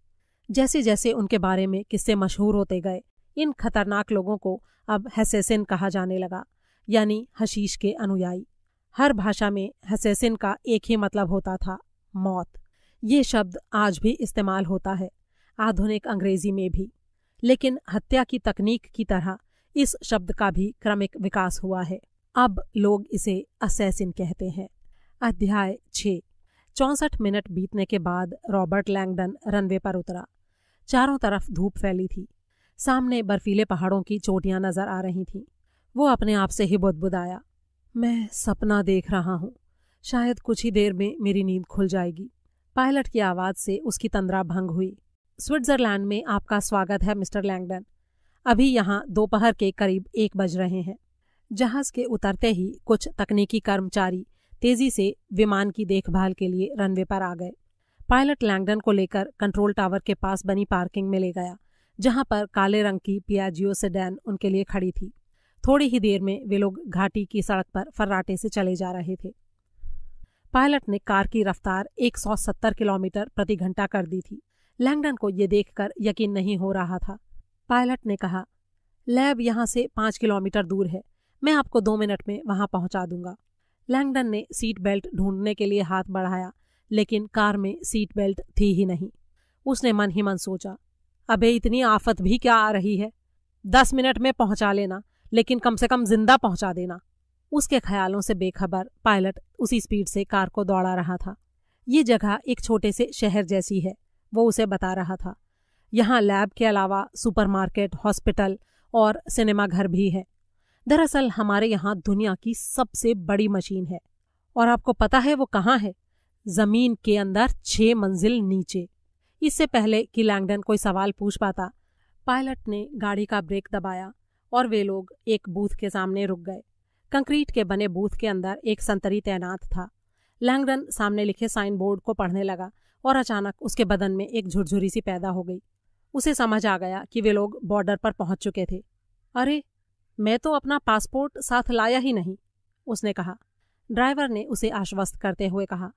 जैसे जैसे उनके बारे में किस्से मशहूर होते गए, इन खतरनाक लोगों को अब हैसेसिन कहा जाने लगा, यानी हशीश के अनुयायी। हर भाषा में हैसेसिन का एक ही मतलब होता था, मौत। ये शब्द आज भी इस्तेमाल होता है, आधुनिक अंग्रेजी में भी। लेकिन हत्या की तकनीक की तरह इस शब्द का भी क्रमिक विकास हुआ है। अब लोग इसे असैसिन कहते हैं। अध्याय 6। 64 मिनट बीतने के बाद रॉबर्ट लैंगडन रनवे पर उतरा। चारों तरफ धूप फैली थी। सामने बर्फीले पहाड़ों की चोटियां नजर आ रही थीं। वो अपने आप से ही बुदबुदाया, मैं सपना देख रहा हूँ। शायद कुछ ही देर में मेरी नींद खुल जाएगी। पायलट की आवाज़ से उसकी तंद्रा भंग हुई। स्विट्जरलैंड में आपका स्वागत है मिस्टर लैंगडन। अभी यहाँ दोपहर के करीब 1 बज रहे हैं। जहाज के उतरते ही कुछ तकनीकी कर्मचारी तेजी से विमान की देखभाल के लिए रनवे पर आ गए। पायलट लैंगडन को लेकर कंट्रोल टावर के पास बनी पार्किंग में ले गया, जहां पर काले रंग की पियाजियो सेडान उनके लिए खड़ी थी। थोड़ी ही देर में वे लोग घाटी की सड़क पर फर्राटे से चले जा रहे थे। पायलट ने कार की रफ्तार 170 किलोमीटर प्रति घंटा कर दी थी। लैंगडन को ये देखकर यकीन नहीं हो रहा था। पायलट ने कहा, लैब यहाँ से 5 किलोमीटर दूर है। मैं आपको 2 मिनट में वहां पहुंचा दूंगा। लैंगडन ने सीट बेल्ट ढूंढने के लिए हाथ बढ़ाया, लेकिन कार में सीट बेल्ट थी ही नहीं। उसने मन ही मन सोचा, अबे इतनी आफत भी क्या आ रही है। 10 मिनट में पहुंचा लेना, लेकिन कम से कम जिंदा पहुंचा देना। उसके ख्यालों से बेखबर पायलट उसी स्पीड से कार को दौड़ा रहा था। ये जगह एक छोटे से शहर जैसी है, वो उसे बता रहा था। यहाँ लैब के अलावा सुपरमार्केट, हॉस्पिटल और सिनेमा घर भी है। दरअसल हमारे यहाँ दुनिया की सबसे बड़ी मशीन है। और आपको पता है वो कहाँ है? जमीन के अंदर 6 मंजिल नीचे। इससे पहले कि लैंगडन कोई सवाल पूछ पाता, पायलट ने गाड़ी का ब्रेक दबाया और वे लोग एक बूथ के सामने रुक गए। कंक्रीट के बने बूथ के अंदर एक संतरी तैनात था। लैंगडन सामने लिखे साइन बोर्ड को पढ़ने लगा और अचानक उसके बदन में एक झुरझुरी सी पैदा हो गई। उसे समझ आ गया कि वे लोग बॉर्डर पर पहुंच चुके थे। अरे, मैं तो अपना पासपोर्ट साथ लाया ही नहीं, उसने कहा। ड्राइवर ने उसे आश्वस्त करते हुए कहा,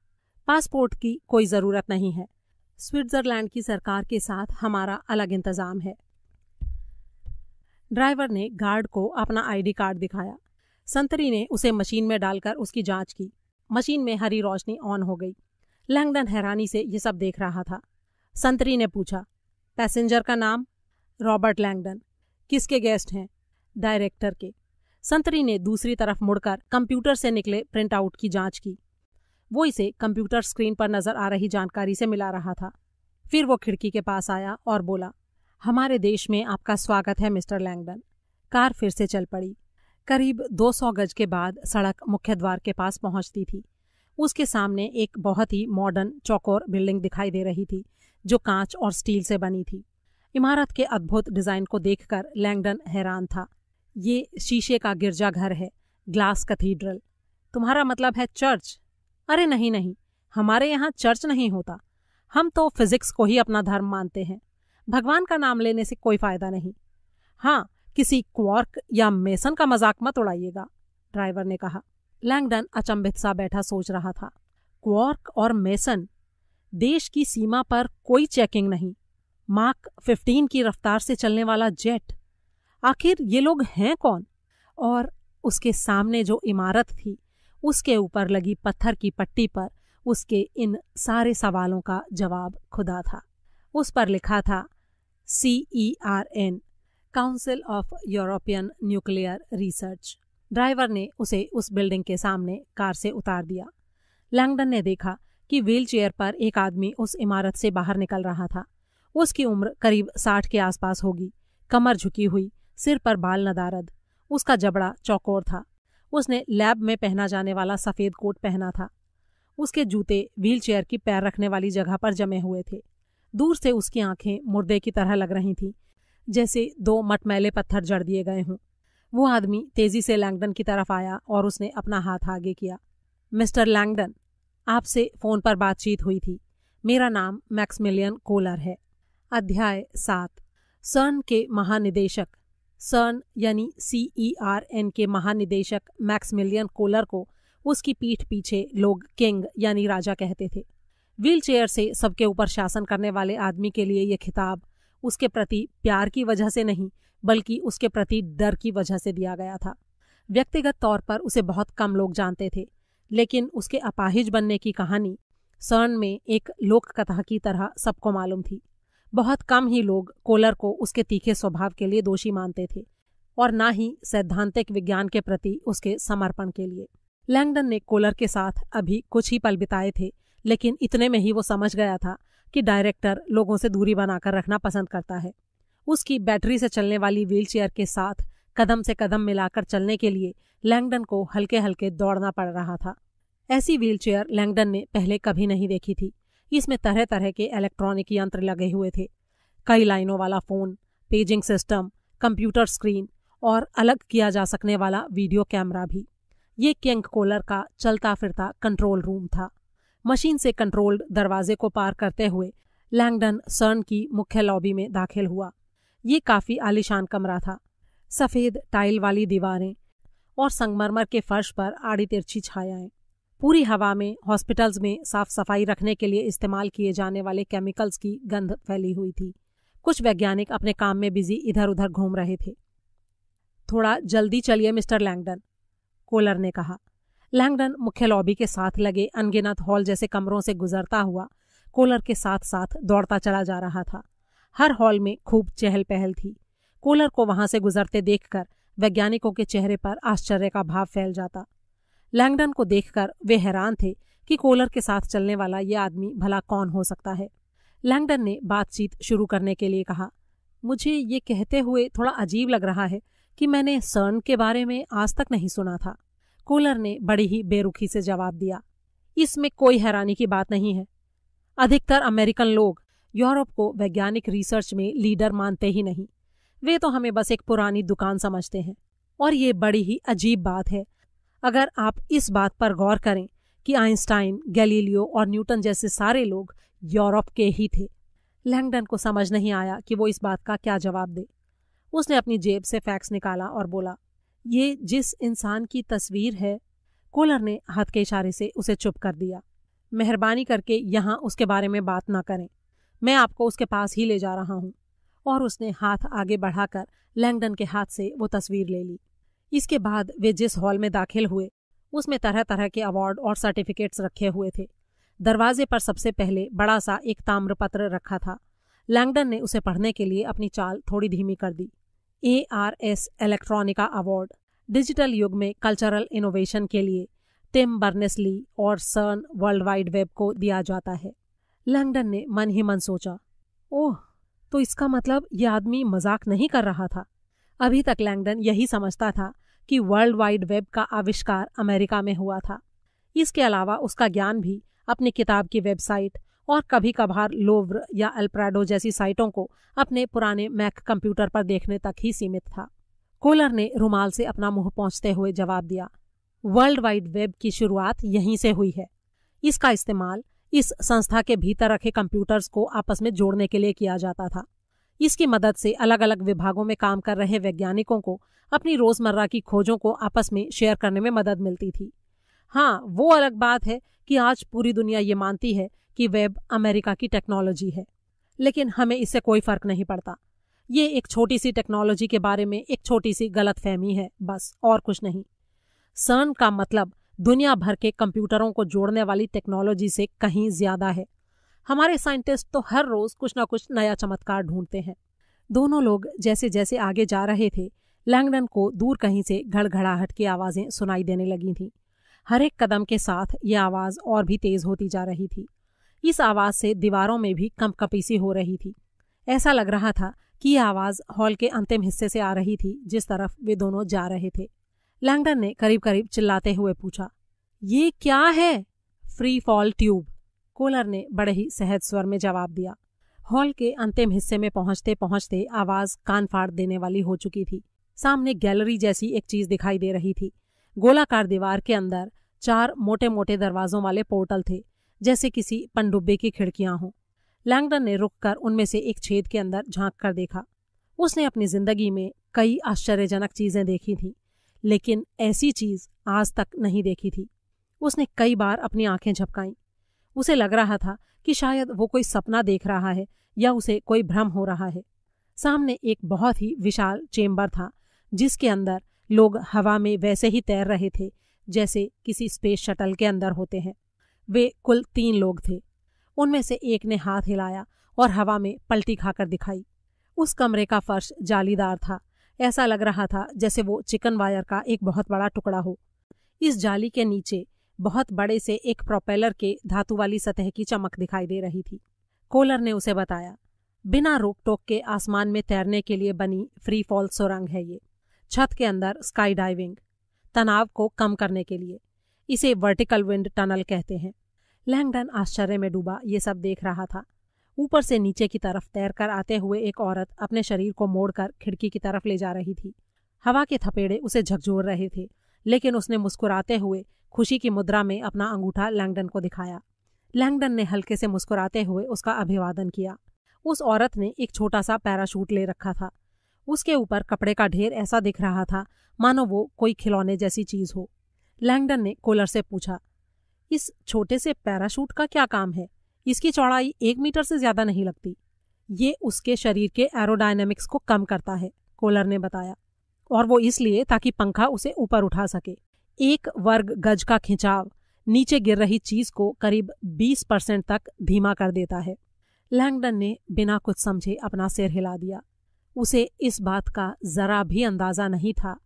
पासपोर्ट की कोई ज़रूरत नहीं है। स्विट्जरलैंड की सरकार के साथ हमारा अलग इंतज़ाम है। ड्राइवर ने गार्ड को अपना आईडी कार्ड दिखाया। संतरी ने उसे मशीन में डालकर उसकी जांच की। मशीन में हरी रोशनी ऑन हो गई। लैंगडन हैरानी से ये सब देख रहा था। संतरी ने पूछा, पैसेंजर का नाम? Robert Langdon. किसके गेस्ट हैं? डायरेक्टर के। संतरी ने दूसरी तरफ मुड़कर कंप्यूटर से निकले प्रिंट आउट की जांच की। वो इसे कंप्यूटर स्क्रीन पर नजर आ रही जानकारी से मिला रहा था। फिर वो खिड़की के पास आया और बोला, हमारे देश में आपका स्वागत है मिस्टर लैंगडन। कार फिर से चल पड़ी। करीब 200 गज के बाद सड़क मुख्य द्वार के पास पहुंचती थी। उसके सामने एक बहुत ही मॉडर्न चौकोर बिल्डिंग दिखाई दे रही थी, जो कांच और स्टील से बनी थी। इमारत के अद्भुत डिजाइन को देखकर लैंगडन हैरान था। ये शीशे का गिरजाघर है, ग्लास कैथीड्रल। तुम्हारा मतलब है चर्च? अरे नहीं नहीं, हमारे यहाँ चर्च नहीं होता। हम तो फिजिक्स को ही अपना धर्म मानते हैं। भगवान का नाम लेने से कोई फायदा नहीं। हाँ, किसी क्वार्क या मेसन का मजाक मत उड़ाइएगा, ड्राइवर ने कहा। लैंगडन अचंभित सा बैठा सोच रहा था। क्वार्क और मेसन? देश की सीमा पर कोई चेकिंग नहीं। माक 15 की रफ्तार से चलने वाला जेट। आखिर ये लोग हैं कौन? और उसके सामने जो इमारत थी, उसके ऊपर लगी पत्थर की पट्टी पर उसके इन सारे सवालों का जवाब खुदा था। उस पर लिखा था CERN, council of European nuclear research. Driver ने उसे उस बिल्डिंग के सामने कार से उतार दिया। लैंगडन ने देखा कि व्हीलचेयर पर एक आदमी उस इमारत से बाहर निकल रहा था। उसकी उम्र करीब 60 के आसपास होगी। कमर झुकी हुई, सिर पर बाल नदारद। उसका जबड़ा चौकोर था। उसने लैब में पहना जाने वाला सफ़ेद कोट पहना था। उसके जूते व्हीलचेयर की पैर रखने वाली जगह पर जमे हुए थे। दूर से उसकी आंखें मुर्दे की तरह लग रही थीं, जैसे 2 मटमैले पत्थर जड़ दिए गए हों। वो आदमी तेजी से लैंगडन की तरफ आया और उसने अपना हाथ आगे किया। मिस्टर लैंगडन, आपसे फ़ोन पर बातचीत हुई थी। मेरा नाम मैक्समिलियन कोलर है। अध्याय 7। सर्न के महानिदेशक, सर्न यानी CERN के महानिदेशक मैक्समिलियन कोलर को उसकी पीठ पीछे लोग किंग यानी राजा कहते थे। व्हीलचेयर से सबके ऊपर शासन करने वाले आदमी के लिए यह खिताब उसके प्रति प्यार की वजह से नहीं, बल्कि उसके प्रति डर की वजह से दिया गया था। व्यक्तिगत तौर पर उसे बहुत कम लोग जानते थे, लेकिन उसके अपाहिज बनने की कहानी सर्न में एक लोक कथा की तरह सबको मालूम थी। बहुत कम ही लोग कोलर को उसके तीखे स्वभाव के लिए दोषी मानते थे, और ना ही सैद्धांतिक विज्ञान के प्रति उसके समर्पण के लिए। लैंगडन ने कोलर के साथ अभी कुछ ही पल बिताए थे, लेकिन इतने में ही वो समझ गया था कि डायरेक्टर लोगों से दूरी बनाकर रखना पसंद करता है। उसकी बैटरी से चलने वाली व्हीलचेयर के साथ कदम से कदम मिलाकर चलने के लिए लैंगडन को हल्के हल्के दौड़ना पड़ रहा था। ऐसी व्हीलचेयर लैंगडन ने पहले कभी नहीं देखी थी। इसमें तरह तरह के इलेक्ट्रॉनिक यंत्र लगे हुए थे। कई लाइनों वाला phone, paging system, computer screen और अलग किया जा सकने वाला वीडियो कैमरा भी। ये किंग कोलर का चलता फिरता कंट्रोल रूम था। मशीन से कंट्रोल्ड दरवाजे को पार करते हुए लैंगडन सर्न की मुख्य लॉबी में दाखिल हुआ। ये काफ़ी आलीशान कमरा था। सफ़ेद टाइल वाली दीवारें और संगमरमर के फर्श पर आड़ी तिरछी छायाएं। पूरी हवा में हॉस्पिटल्स में साफ सफाई रखने के लिए इस्तेमाल किए जाने वाले केमिकल्स की गंध फैली हुई थी। कुछ वैज्ञानिक अपने काम में बिजी इधर उधर घूम रहे थे। थोड़ा जल्दी चलिए मिस्टर लैंगडन, कोलर ने कहा। लैंगडन मुख्य लॉबी के साथ लगे अनगिनत हॉल जैसे कमरों से गुजरता हुआ कोलर के साथ साथ दौड़ता चला जा रहा था। हर हॉल में खूब चहल पहल थी। कोलर को वहां से गुजरते देखकर वैज्ञानिकों के चेहरे पर आश्चर्य का भाव फैल जाता। लैंगडन को देखकर वे हैरान थे कि कोलर के साथ चलने वाला ये आदमी भला कौन हो सकता है। लैंगडन ने बातचीत शुरू करने के लिए कहा, मुझे ये कहते हुए थोड़ा अजीब लग रहा है कि मैंने सर्न के बारे में आज तक नहीं सुना था। कोलर ने बड़ी ही बेरुखी से जवाब दिया, इसमें कोई हैरानी की बात नहीं है। अधिकतर अमेरिकन लोग यूरोप को वैज्ञानिक रिसर्च में लीडर मानते ही नहीं, वे तो हमें बस एक पुरानी दुकान समझते हैं। और ये बड़ी ही अजीब बात है अगर आप इस बात पर गौर करें कि आइंस्टाइन, गैलीलियो और न्यूटन जैसे सारे लोग यूरोप के ही थे। लैंगडन को समझ नहीं आया कि वो इस बात का क्या जवाब दे। उसने अपनी जेब से फैक्स निकाला और बोला, ये जिस इंसान की तस्वीर है। कोलर ने हाथ के इशारे से उसे चुप कर दिया। मेहरबानी करके यहाँ उसके बारे में बात ना करें, मैं आपको उसके पास ही ले जा रहा हूँ। और उसने हाथ आगे बढ़ाकर लैंगडन के हाथ से वो तस्वीर ले ली। इसके बाद वे जिस हॉल में दाखिल हुए उसमें तरह तरह के अवार्ड और सर्टिफिकेट्स रखे हुए थे। दरवाजे पर सबसे पहले बड़ा सा एक ताम्रपत्र रखा था। लैंगडन ने उसे पढ़ने के लिए अपनी चाल थोड़ी धीमी कर दी। ARS इलेक्ट्रॉनिका अवार्ड डिजिटल युग में कल्चरल इनोवेशन के लिए टिम बर्नेस-ली और सर्न वर्ल्ड वाइड वेब को दिया जाता है। लैंगडन ने मन ही मन सोचा, ओह, तो इसका मतलब यह आदमी मजाक नहीं कर रहा था। अभी तक लैंगडन यही समझता था कि वर्ल्ड वाइड वेब का आविष्कार अमेरिका में हुआ था। इसके अलावा उसका ज्ञान भी अपनी किताब की वेबसाइट और कभी कभार लोव्र या अल्प्राडो जैसी साइटों को अपने पुराने मैक कंप्यूटर पर देखने तक ही सीमित था। कोलर ने रुमाल से अपना मुंह पोंछते हुए जवाब दिया, वर्ल्ड वाइड वेब की शुरुआत यहीं से हुई है। इसका इस्तेमाल इस संस्था के भीतर रखे कंप्यूटर्स को आपस में जोड़ने के लिए किया जाता था। इसकी मदद से अलग अलग विभागों में काम कर रहे वैज्ञानिकों को अपनी रोजमर्रा की खोजों को आपस में शेयर करने में मदद मिलती थी। हाँ, वो अलग बात है कि आज पूरी दुनिया ये मानती है कि वेब अमेरिका की टेक्नोलॉजी है, लेकिन हमें इससे कोई फर्क नहीं पड़ता। ये एक छोटी सी टेक्नोलॉजी के बारे में एक छोटी सी गलतफहमी है, बस, और कुछ नहीं। सर्न का मतलब दुनिया भर के कंप्यूटरों को जोड़ने वाली टेक्नोलॉजी से कहीं ज्यादा है। हमारे साइंटिस्ट तो हर रोज कुछ ना कुछ नया चमत्कार ढूंढते हैं। दोनों लोग जैसे जैसे आगे जा रहे थे, लैंगडन को दूर कहीं से घड़घड़ाहट की आवाजें सुनाई देने लगी थीं। हर एक कदम के साथ ये आवाज और भी तेज होती जा रही थी। इस आवाज से दीवारों में भी कंपकपी सी हो रही थी। ऐसा लग रहा था कि यह आवाज हॉल के अंतिम हिस्से से आ रही थी जिस तरफ वे दोनों जा रहे थे। लैंगडन ने करीब करीब चिल्लाते हुए पूछा, ये क्या है? फ्री फॉल ट्यूब, कोलर ने बड़े ही सहज स्वर में जवाब दिया। हॉल के अंतिम हिस्से में पहुंचते पहुंचते आवाज कान फाड़ देने वाली हो चुकी थी। सामने गैलरी जैसी एक चीज दिखाई दे रही थी। गोलाकार दीवार के अंदर 4 मोटे मोटे दरवाजों वाले पोर्टल थे, जैसे किसी पनडुब्बे की खिड़कियां हों। लैंगडन ने रुककर उनमें से एक छेद के अंदर झांक कर देखा। उसने अपनी जिंदगी में कई आश्चर्यजनक चीजें देखी थीं, लेकिन ऐसी चीज आज तक नहीं देखी थी। उसने कई बार अपनी आंखें झपकाईं। उसे लग रहा था कि शायद वो कोई सपना देख रहा है या उसे कोई भ्रम हो रहा है। सामने एक बहुत ही विशाल चेम्बर था, जिसके अंदर लोग हवा में वैसे ही तैर रहे थे जैसे किसी स्पेस शटल के अंदर होते हैं। वे कुल 3 लोग थे। उनमें से एक ने हाथ हिलाया और हवा में पलटी खाकर दिखाई। उस कमरे का फर्श जालीदार था। ऐसा लग रहा था जैसे वो चिकन वायर का एक बहुत बड़ा टुकड़ा हो। इस जाली के नीचे बहुत बड़े से एक प्रोपेलर के धातु वाली सतह की चमक दिखाई दे रही थी। कोलर ने उसे बताया, बिना रोक टोक के आसमान में तैरने के लिए बनी फ्री फॉल सुरंग है ये। छत के अंदर स्काई डाइविंग, तनाव को कम करने के लिए। इसे वर्टिकल विंड टनल कहते हैं। लैंगडन आश्चर्य में डूबा ये सब देख रहा था। ऊपर से नीचे की तरफ तैरकर आते हुए एक औरत अपने शरीर को मोड़कर खिड़की की तरफ ले जा रही थी। हवा के थपेड़े उसे झकझोर रहे थे, लेकिन उसने मुस्कुराते हुए खुशी की मुद्रा में अपना अंगूठा लैंगडन को दिखाया। लैंगडन ने हल्के से मुस्कुराते हुए उसका अभिवादन किया। उस औरत ने एक छोटा सा पैराशूट ले रखा था। उसके ऊपर कपड़े का ढेर ऐसा दिख रहा था मानो वो कोई खिलौने जैसी चीज हो। लैंगडन ने कोलर से पूछा, इस छोटे से पैराशूट का क्या काम है? इसकी चौड़ाई 1 मीटर से ज्यादा नहीं लगती। ये उसके शरीर के एरोडायनेमिक्स को कम करता है, कोलर ने बताया, और वो इसलिए ताकि पंखा उसे ऊपर उठा सके। 1 वर्ग गज का खिंचाव नीचे गिर रही चीज को करीब 20% तक धीमा कर देता है। लैंगडन ने बिना कुछ समझे अपना सिर हिला दिया। उसे इस बात का जरा भी अंदाजा नहीं था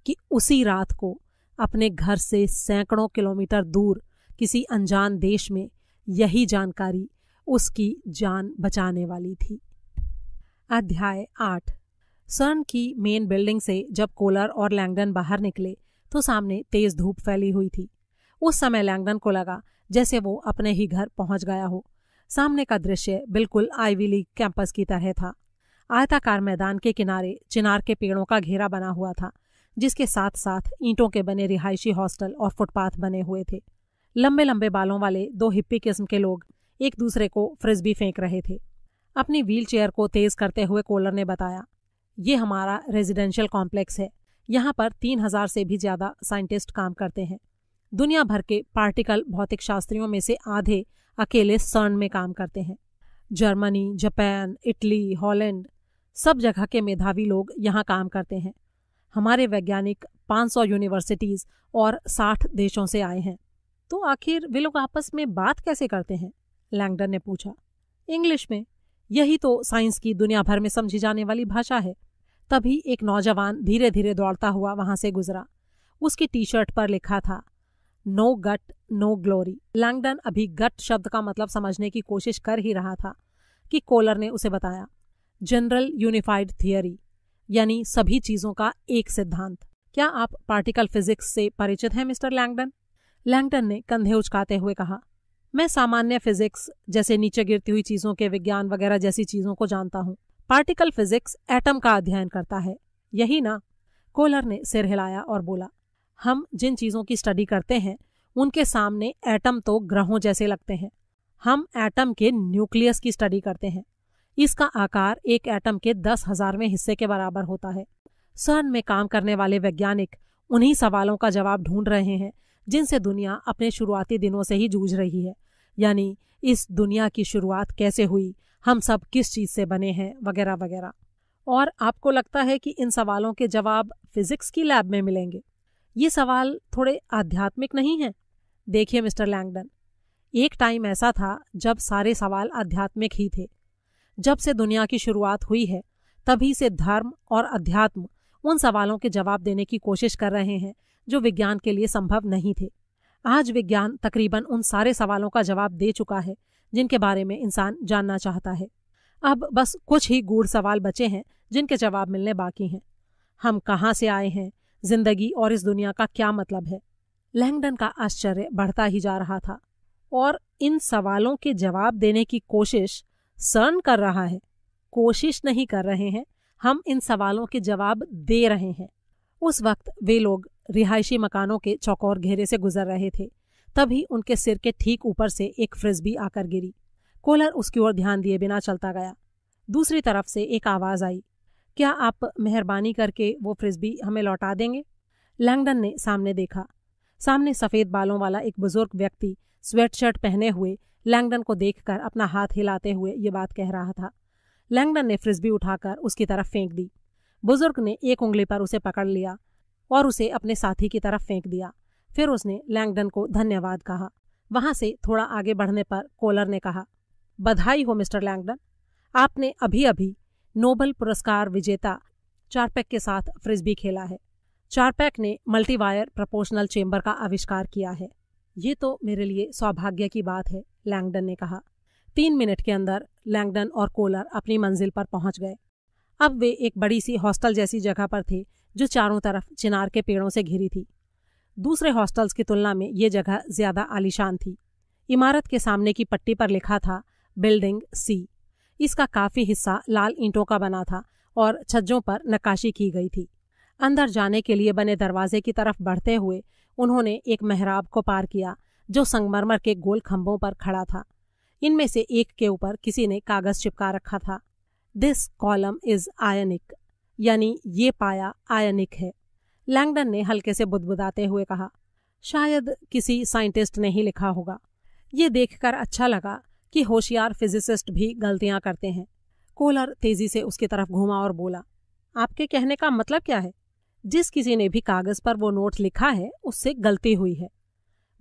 कि उसी रात को अपने घर से सैकड़ों किलोमीटर दूर किसी अनजान देश में यही जानकारी उसकी जान बचाने वाली थी। अध्याय 8। सर्न की मेन बिल्डिंग से जब कोलर और लैंगडन बाहर निकले तो सामने तेज धूप फैली हुई थी। उस समय लैंगडन को लगा जैसे वो अपने ही घर पहुंच गया हो। सामने का दृश्य बिल्कुल आइवी लीग कैंपस की तरह था। आयताकार मैदान के किनारे चिनार के पेड़ों का घेरा बना हुआ था, जिसके साथ साथ ईंटों के बने रिहायशी हॉस्टल और फुटपाथ बने हुए थे। लंबे लंबे बालों वाले दो हिप्पी किस्म के लोग एक दूसरे को फ्रिस्बी फेंक रहे थे। अपनी व्हील चेयर को तेज करते हुए कोलर ने बताया, ये हमारा रेजिडेंशियल कॉम्प्लेक्स है। यहाँ पर 3000 से भी ज्यादा साइंटिस्ट काम करते हैं। दुनिया भर के पार्टिकल भौतिक शास्त्रियों में से आधे अकेले सर्न में काम करते हैं। जर्मनी, जापान, इटली, हॉलैंड, सब जगह के मेधावी लोग यहाँ काम करते हैं। हमारे वैज्ञानिक 500 यूनिवर्सिटीज और 60 देशों से आए हैं। तो आखिर वे लोग आपस में बात कैसे करते हैं? लैंगडन ने पूछा। इंग्लिश में। यही तो साइंस की दुनिया भर में समझी जाने वाली भाषा है। तभी एक नौजवान धीरे धीरे दौड़ता हुआ वहां से गुजरा। उसकी टी शर्ट पर लिखा था, नो गट नो ग्लोरी। लैंगडन अभी गट शब्द का मतलब समझने की कोशिश कर ही रहा था कि कोलर ने उसे बताया, जनरल यूनिफाइड थियरी, यानी सभी चीजों का एक सिद्धांत। क्या आप पार्टिकल फिजिक्स से परिचित हैं मिस्टर लैंगडन? लैंगडन ने कंधे उचकाते हुए कहा, मैं सामान्य फिजिक्स जैसे नीचे गिरती हुई चीजों के विज्ञान वगैरह जैसी चीजों को जानता हूँ। पार्टिकल फिजिक्स एटम का अध्ययन करता है, यही ना? कोलर ने सिर हिलाया और बोला, हम जिन चीजों की स्टडी करते हैं उनके सामने एटम तो ग्रहों जैसे लगते हैं। हम एटम के न्यूक्लियस की स्टडी करते हैं। इसका आकार एक एटम के 10,000वें हिस्से के बराबर होता है। सर्न में काम करने वाले वैज्ञानिक उन्हीं सवालों का जवाब ढूंढ रहे हैं जिनसे दुनिया अपने शुरुआती दिनों से ही जूझ रही है, यानी इस दुनिया की शुरुआत कैसे हुई, हम सब किस चीज से बने हैं, वगैरह वगैरह। और आपको लगता है कि इन सवालों के जवाब फिजिक्स की लैब में मिलेंगे? ये सवाल थोड़े आध्यात्मिक नहीं हैं? देखिए मिस्टर लैंगडन, एक टाइम ऐसा था जब सारे सवाल आध्यात्मिक ही थे। जब से दुनिया की शुरुआत हुई है तभी से धर्म और अध्यात्म उन सवालों के जवाब देने की कोशिश कर रहे हैं जो विज्ञान के लिए संभव नहीं थे। आज विज्ञान तकरीबन उन सारे सवालों का जवाब दे चुका है जिनके बारे में इंसान जानना चाहता है। अब बस कुछ ही गूढ़ सवाल बचे हैं जिनके जवाब मिलने बाकी हैं। हम कहाँ से आए हैं, जिंदगी और इस दुनिया का क्या मतलब है? लैंगडन का आश्चर्य बढ़ता ही जा रहा था। और इन सवालों के जवाब देने की कोशिश सर्न कर रहा है? कोशिश नहीं कर रहे हैं, हम इन सवालों के जवाब दे रहे हैं। उस वक्त वे लोग रिहायशी मकानों के चौकोर घेरे से गुजर रहे थे। तभी उनके सिर के ठीक ऊपर से एक फ्रिस्बी आकर गिरी। कोलर उसकी ओर ध्यान दिए बिना चलता गया। दूसरी तरफ से एक आवाज आई, क्या आप मेहरबानी करके वो फ्रिस्बी हमें लौटा देंगे? लैंगडन ने सामने देखा। सामने सफेद बालों वाला एक बुजुर्ग व्यक्ति स्वेटशर्ट पहने हुए लैंगडन को देखकर अपना हाथ हिलाते हुए ये बात कह रहा था। लैंगडन ने फ्रिस्बी उठाकर उसकी तरफ फेंक दी। बुजुर्ग ने एक उंगली पर उसे पकड़ लिया और उसे अपने साथी की तरफ फेंक दिया। फिर उसने लैंगडन को धन्यवाद कहा। वहां से थोड़ा आगे बढ़ने पर कोलर ने कहा, बधाई हो मिस्टर लैंगडन, आपने अभी अभी नोबेल पुरस्कार विजेता चारपैक के साथ फ्रिस्बी खेला है। चारपैक ने मल्टीवायर प्रोपोर्शनल चेंबर का आविष्कार किया है। ये तो मेरे लिए सौभाग्य की बात है, लैंगडन ने कहा। 3 मिनट के अंदर लैंगडन और कोलर अपनी मंजिल पर पहुंच गए। अब वे एक बड़ी सी हॉस्टल जैसी जगह पर थे जो चारों तरफ चिनार के पेड़ों से घिरी थी। दूसरे हॉस्टल्स की तुलना में ये जगह ज्यादा आलीशान थी। इमारत के सामने की पट्टी पर लिखा था बिल्डिंग सी। इसका काफी हिस्सा लाल ईंटों का बना था और छज्जों पर नक्काशी की गई थी। अंदर जाने के लिए बने दरवाजे की तरफ बढ़ते हुए उन्होंने एक मेहराब को पार किया जो संगमरमर के गोल खंभों पर खड़ा था। इनमें से एक के ऊपर किसी ने कागज चिपका रखा था, दिस कॉलम इज आयनिक, यानी ये पाया आयनिक है। लैंगडन ने हल्के से बुदबुदाते हुए कहा, शायद किसी साइंटिस्ट ने ही लिखा होगा। ये देखकर अच्छा लगा कि होशियार फिजिसिस्ट भी गलतियां करते हैं। कोलर तेजी से उसकी तरफ घूमा और बोला, आपके कहने का मतलब क्या है? जिस किसी ने भी कागज पर वो नोट लिखा है उससे गलती हुई है।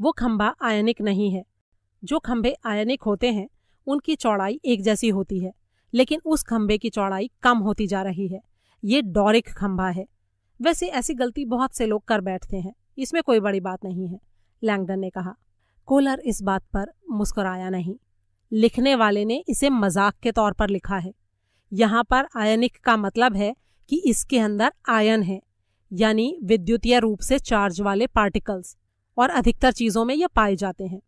वो खंभा आयनिक नहीं है। जो खंभे आयनिक होते हैं उनकी चौड़ाई एक जैसी होती है, लेकिन उस खंभे की चौड़ाई कम होती जा रही है। ये डोरिक खंभा है। वैसे ऐसी गलती बहुत से लोग कर बैठते हैं, इसमें कोई बड़ी बात नहीं है, लैंगडन ने कहा। कोलर इस बात पर मुस्कुराया नहीं। लिखने वाले ने इसे मजाक के तौर पर लिखा है। यहाँ पर आयनिक का मतलब है कि इसके अंदर आयन है, यानी विद्युतीय रूप से चार्ज वाले पार्टिकल्स, और अधिकतर चीजों में ये पाए जाते हैं।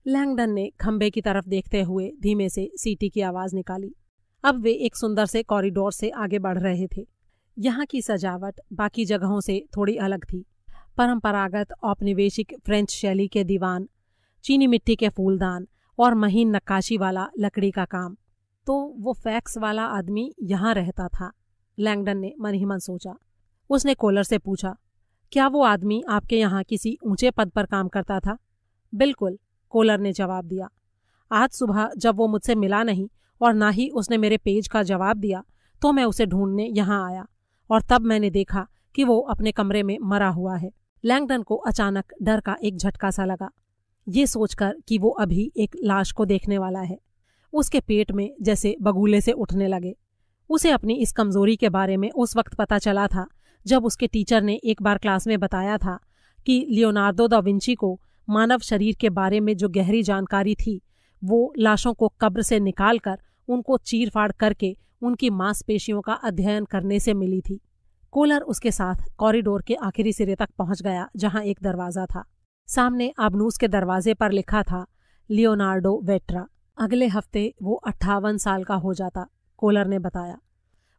लैंगडन ने खंबे की तरफ देखते हुए धीमे से सीटी की आवाज निकाली। अब वे एक सुंदर से कॉरिडोर से आगे बढ़ रहे थे। यहाँ की सजावट बाकी जगहों से थोड़ी अलग थी। परंपरागत औपनिवेशिक फ्रेंच शैली के दीवान, चीनी मिट्टी के फूलदान और महीन नक्काशी वाला लकड़ी का काम। तो वो फैक्स वाला आदमी यहाँ रहता था, लैंगडन ने मन ही मन सोचा। उसने कोलर से पूछा, क्या वो आदमी आपके यहाँ किसी ऊंचे पद पर काम करता था? बिल्कुल, कोलर ने जवाब दिया। आज सुबह जब वो मुझसे मिला नहीं और ना ही उसने मेरे पेज का जवाब दिया, तो मैं उसे ढूंढने यहाँ आया और तब मैंने देखा कि वो अपने कमरे में मरा हुआ है। लैंगडन को अचानक डर का एक झटका सा लगा, ये सोचकर कि वो अभी एक लाश को देखने वाला है। उसके पेट में जैसे बगुले से उठने लगे। उसे अपनी इस कमजोरी के बारे में उस वक्त पता चला था जब उसके टीचर ने एक बार क्लास में बताया था कि लियोनार्दो दा विंची को मानव शरीर के बारे में जो गहरी जानकारी थी वो लाशों को कब्र से निकालकर उनको चीर-फाड़ करके उनकी मांसपेशियों का अध्ययन करने से मिली थी। कोलर उसके साथ कॉरिडोर के आखिरी सिरे तक पहुंच गया, जहां एक दरवाजा था। सामने आबनूस के दरवाजे पर लिखा था लियोनार्डो वेट्रा। अगले हफ्ते वो 58 साल का हो जाता, कोलर ने बताया।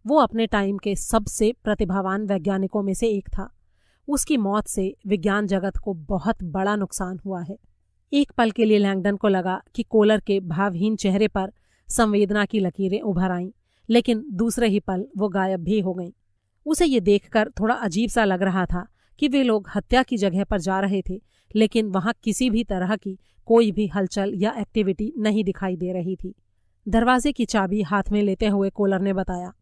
वो अपने टाइम के सबसे प्रतिभावान वैज्ञानिकों में से एक था। उसकी मौत से विज्ञान जगत को बहुत बड़ा नुकसान हुआ है। एक पल के लिए लैंगडन को लगा कि कोलर के भावहीन चेहरे पर संवेदना की लकीरें उभर आईं, लेकिन दूसरे ही पल वो गायब भी हो गईं। उसे ये देखकर थोड़ा अजीब सा लग रहा था कि वे लोग हत्या की जगह पर जा रहे थे, लेकिन वहां किसी भी तरह की कोई भी हलचल या एक्टिविटी नहीं दिखाई दे रही थी। दरवाजे की चाबी हाथ में लेते हुए कोलर ने बताया,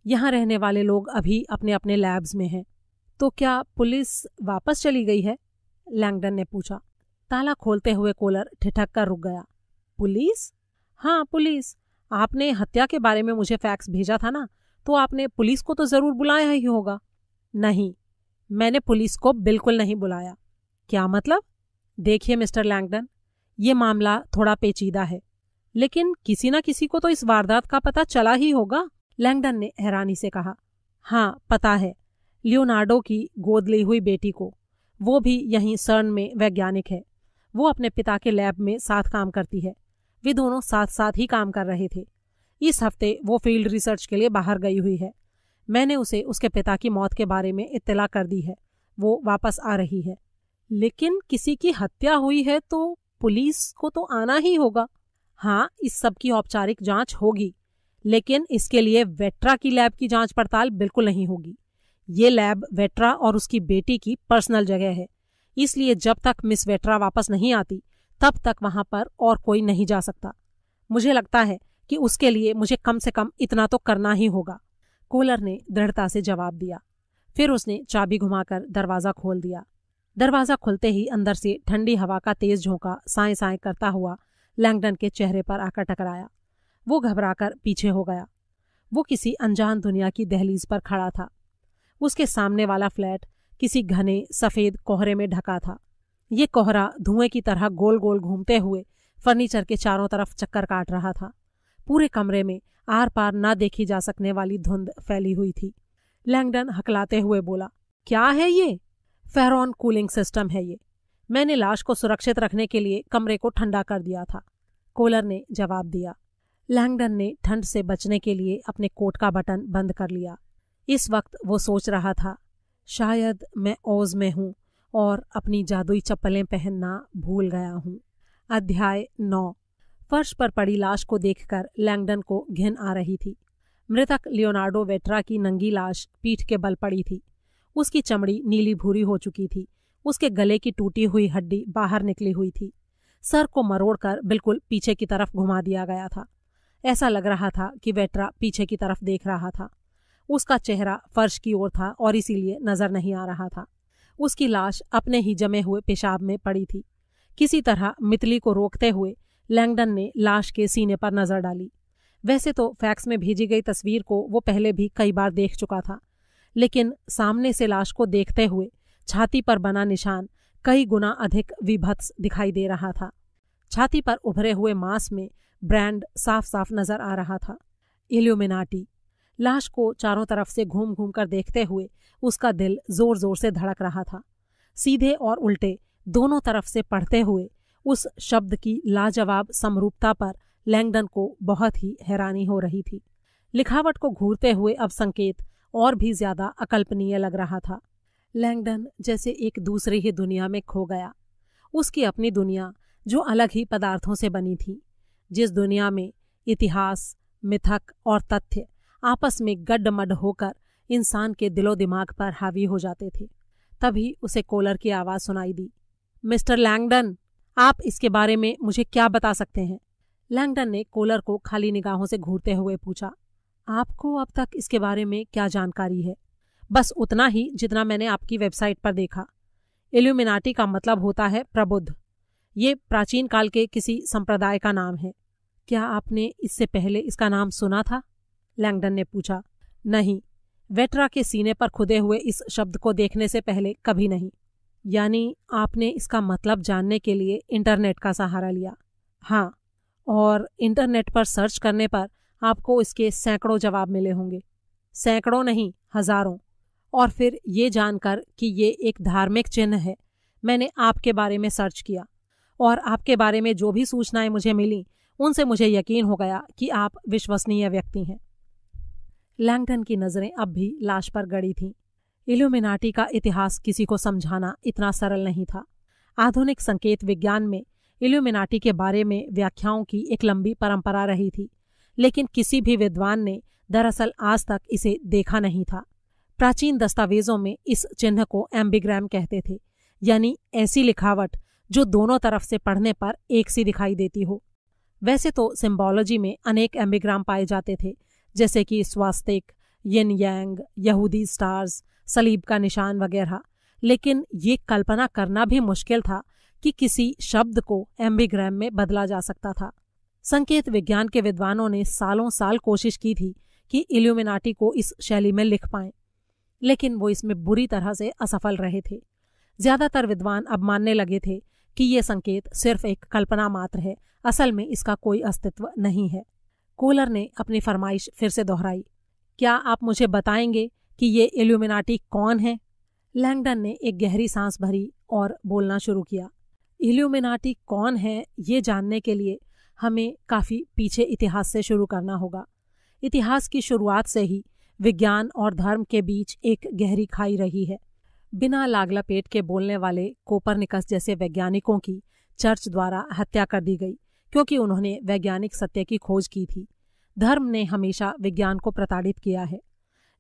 यहाँ रहने वाले लोग अभी अपने अपने लैब्स में हैं। तो क्या पुलिस वापस चली गई है? लैंगडन ने पूछा। ताला खोलते हुए कोलर ठिठक कर रुक गया। पुलिस? हाँ, पुलिस। आपने हत्या के बारे में मुझे फैक्स भेजा था ना, तो आपने पुलिस को तो जरूर बुलाया ही होगा। नहीं, मैंने पुलिस को बिल्कुल नहीं बुलाया। क्या मतलब? देखिए मिस्टर लैंगडन, ये मामला थोड़ा पेचीदा है, लेकिन किसी न किसी को तो इस वारदात का पता चला ही होगा। लैंगडन ने हैरानी से कहा। हाँ, पता है, लियोनार्डो की गोद ली हुई बेटी को। वो भी यहीं सर्न में वैज्ञानिक है। वो अपने पिता के लैब में साथ काम करती है। वे दोनों साथ साथ ही काम कर रहे थे। इस हफ्ते वो फील्ड रिसर्च के लिए बाहर गई हुई है। मैंने उसे उसके पिता की मौत के बारे में इत्तला कर दी है। वो वापस आ रही है। लेकिन किसी की हत्या हुई है तो पुलिस को तो आना ही होगा। हाँ, इस सब की औपचारिक जांच होगी, लेकिन इसके लिए वेट्रा की लैब की जांच पड़ताल बिल्कुल नहीं होगी। ये लैब वेट्रा और उसकी बेटी की पर्सनल जगह है, इसलिए जब तक मिस वेट्रा वापस नहीं आती तब तक वहां पर और कोई नहीं जा सकता। मुझे लगता है कि उसके लिए मुझे कम से कम इतना तो करना ही होगा। कोलर ने दृढ़ता से जवाब दिया। फिर उसने चाबी घुमाकर दरवाजा खोल दिया। दरवाजा खुलते ही अंदर से ठंडी हवा का तेज झोंका साए साए करता हुआ लैंगडन के चेहरे पर आकर टकराया। वो घबराकर पीछे हो गया। वो किसी अनजान दुनिया की दहलीज पर खड़ा था। उसके सामने वाला फ्लैट किसी घने सफेद कोहरे में ढका था। ये कोहरा धुएं की तरह गोल गोल घूमते हुए फर्नीचर के चारों तरफ चक्कर काट रहा था। पूरे कमरे में आर पार ना देखी जा सकने वाली धुंध फैली हुई थी। लैंगडन हकलाते हुए बोला, क्या है ये? फेरॉन कूलिंग सिस्टम है ये। मैंने लाश को सुरक्षित रखने के लिए कमरे को ठंडा कर दिया था, कोलर ने जवाब दिया। लैंगडन ने ठंड से बचने के लिए अपने कोट का बटन बंद कर लिया। इस वक्त वो सोच रहा था, शायद मैं ओज में हूँ और अपनी जादुई चप्पलें पहनना भूल गया हूँ। अध्याय 9। फर्श पर पड़ी लाश को देखकर लैंगडन को घिन आ रही थी। मृतक लियोनार्डो वेट्रा की नंगी लाश पीठ के बल पड़ी थी। उसकी चमड़ी नीली भूरी हो चुकी थी। उसके गले की टूटी हुई हड्डी बाहर निकली हुई थी। सर को मरोड़कर बिल्कुल पीछे की तरफ घुमा दिया गया था। ऐसा लग रहा था कि वेट्रा पीछे की तरफ देख रहा था। उसका चेहरा फर्श की ओर था और इसीलिए नजर नहीं आ रहा था। उसकी लाश अपने ही जमे हुए पेशाब में पड़ी थी। किसी तरह मितली को रोकते हुए लैंगडन ने लाश के सीने पर नजर डाली। वैसे तो फैक्स में भेजी गई तस्वीर को वो पहले भी कई बार देख चुका था, लेकिन सामने से लाश को देखते हुए छाती पर बना निशान कई गुना अधिक विभत्स दिखाई दे रहा था। छाती पर उभरे हुए मांस में ब्रांड साफ साफ नजर आ रहा था, इल्यूमिनाटी। लाश को चारों तरफ से घूम घूम कर देखते हुए उसका दिल जोर जोर से धड़क रहा था। सीधे और उल्टे दोनों तरफ से पढ़ते हुए उस शब्द की लाजवाब समरूपता पर लैंगडन को बहुत ही हैरानी हो रही थी। लिखावट को घूरते हुए अब संकेत और भी ज्यादा अकल्पनीय लग रहा था। लैंगडन जैसे एक दूसरी ही दुनिया में खो गया। उसकी अपनी दुनिया जो अलग ही पदार्थों से बनी थी, जिस दुनिया में इतिहास, मिथक और तथ्य आपस में गड्ढमड होकर इंसान के दिलो दिमाग पर हावी हो जाते थे। तभी उसे कोलर की आवाज सुनाई दी। मिस्टर लैंगडन, आप इसके बारे में मुझे क्या बता सकते हैं? लैंगडन ने कोलर को खाली निगाहों से घूरते हुए पूछा। आपको अब तक इसके बारे में क्या जानकारी है? बस उतना ही जितना मैंने आपकी वेबसाइट पर देखा। इल्यूमिनाटी का मतलब होता है प्रबुद्ध। ये प्राचीन काल के किसी संप्रदाय का नाम है। क्या आपने इससे पहले इसका नाम सुना था? लैंगडन ने पूछा। नहीं, वेट्रा के सीने पर खुदे हुए इस शब्द को देखने से पहले कभी नहीं। यानी आपने इसका मतलब जानने के लिए इंटरनेट का सहारा लिया? हाँ, और इंटरनेट पर सर्च करने पर आपको इसके सैकड़ों जवाब मिले होंगे। सैकड़ों नहीं, हजारों। और फिर ये जानकर कि ये एक धार्मिक चिन्ह है, मैंने आपके बारे में सर्च किया और आपके बारे में जो भी सूचनाएं मुझे मिली उनसे मुझे यकीन हो गया कि आप विश्वसनीय व्यक्ति हैं। लैंगडन की नजरें अब भी लाश पर गड़ी थीं। इल्यूमिनाटी का इतिहास किसी को समझाना इतना सरल नहीं था। आधुनिक संकेत विज्ञान में इल्यूमिनाटी के बारे में व्याख्याओं की एक लंबी परंपरा रही थी, लेकिन किसी भी विद्वान ने दरअसल आज तक इसे देखा नहीं था। प्राचीन दस्तावेजों में इस चिन्ह को एम्बिग्राम कहते थे, यानी ऐसी लिखावट जो दोनों तरफ से पढ़ने पर एक सी दिखाई देती हो। वैसे तो सिंबोलॉजी में अनेक एम्बिग्राम पाए जाते थे, जैसे कि स्वास्तिक, यिन यांग, यहूदी स्टार्स, सलीब का निशान वगैरह, लेकिन ये कल्पना करना भी मुश्किल था कि किसी शब्द को एम्बिग्राम में बदला जा सकता था। संकेत विज्ञान के विद्वानों ने सालों साल कोशिश की थी कि इल्यूमिनाटी को इस शैली में लिख पाएं, लेकिन वो इसमें बुरी तरह से असफल रहे थे। ज्यादातर विद्वान अब मानने लगे थे कि ये संकेत सिर्फ एक कल्पना मात्र है, असल में इसका कोई अस्तित्व नहीं है। कोलर ने अपनी फरमाइश फिर से दोहराई। क्या आप मुझे बताएंगे कि ये इल्यूमिनाटी कौन है? लैंगडन ने एक गहरी सांस भरी और बोलना शुरू किया। इल्यूमिनाटी कौन है ये जानने के लिए हमें काफ़ी पीछे इतिहास से शुरू करना होगा। इतिहास की शुरुआत से ही विज्ञान और धर्म के बीच एक गहरी खाई रही है। बिना लागलपेट के बोलने वाले कोपरनिकस जैसे वैज्ञानिकों की चर्च द्वारा हत्या कर दी गई क्योंकि उन्होंने वैज्ञानिक सत्य की खोज की थी। धर्म ने हमेशा विज्ञान को प्रताड़ित किया है,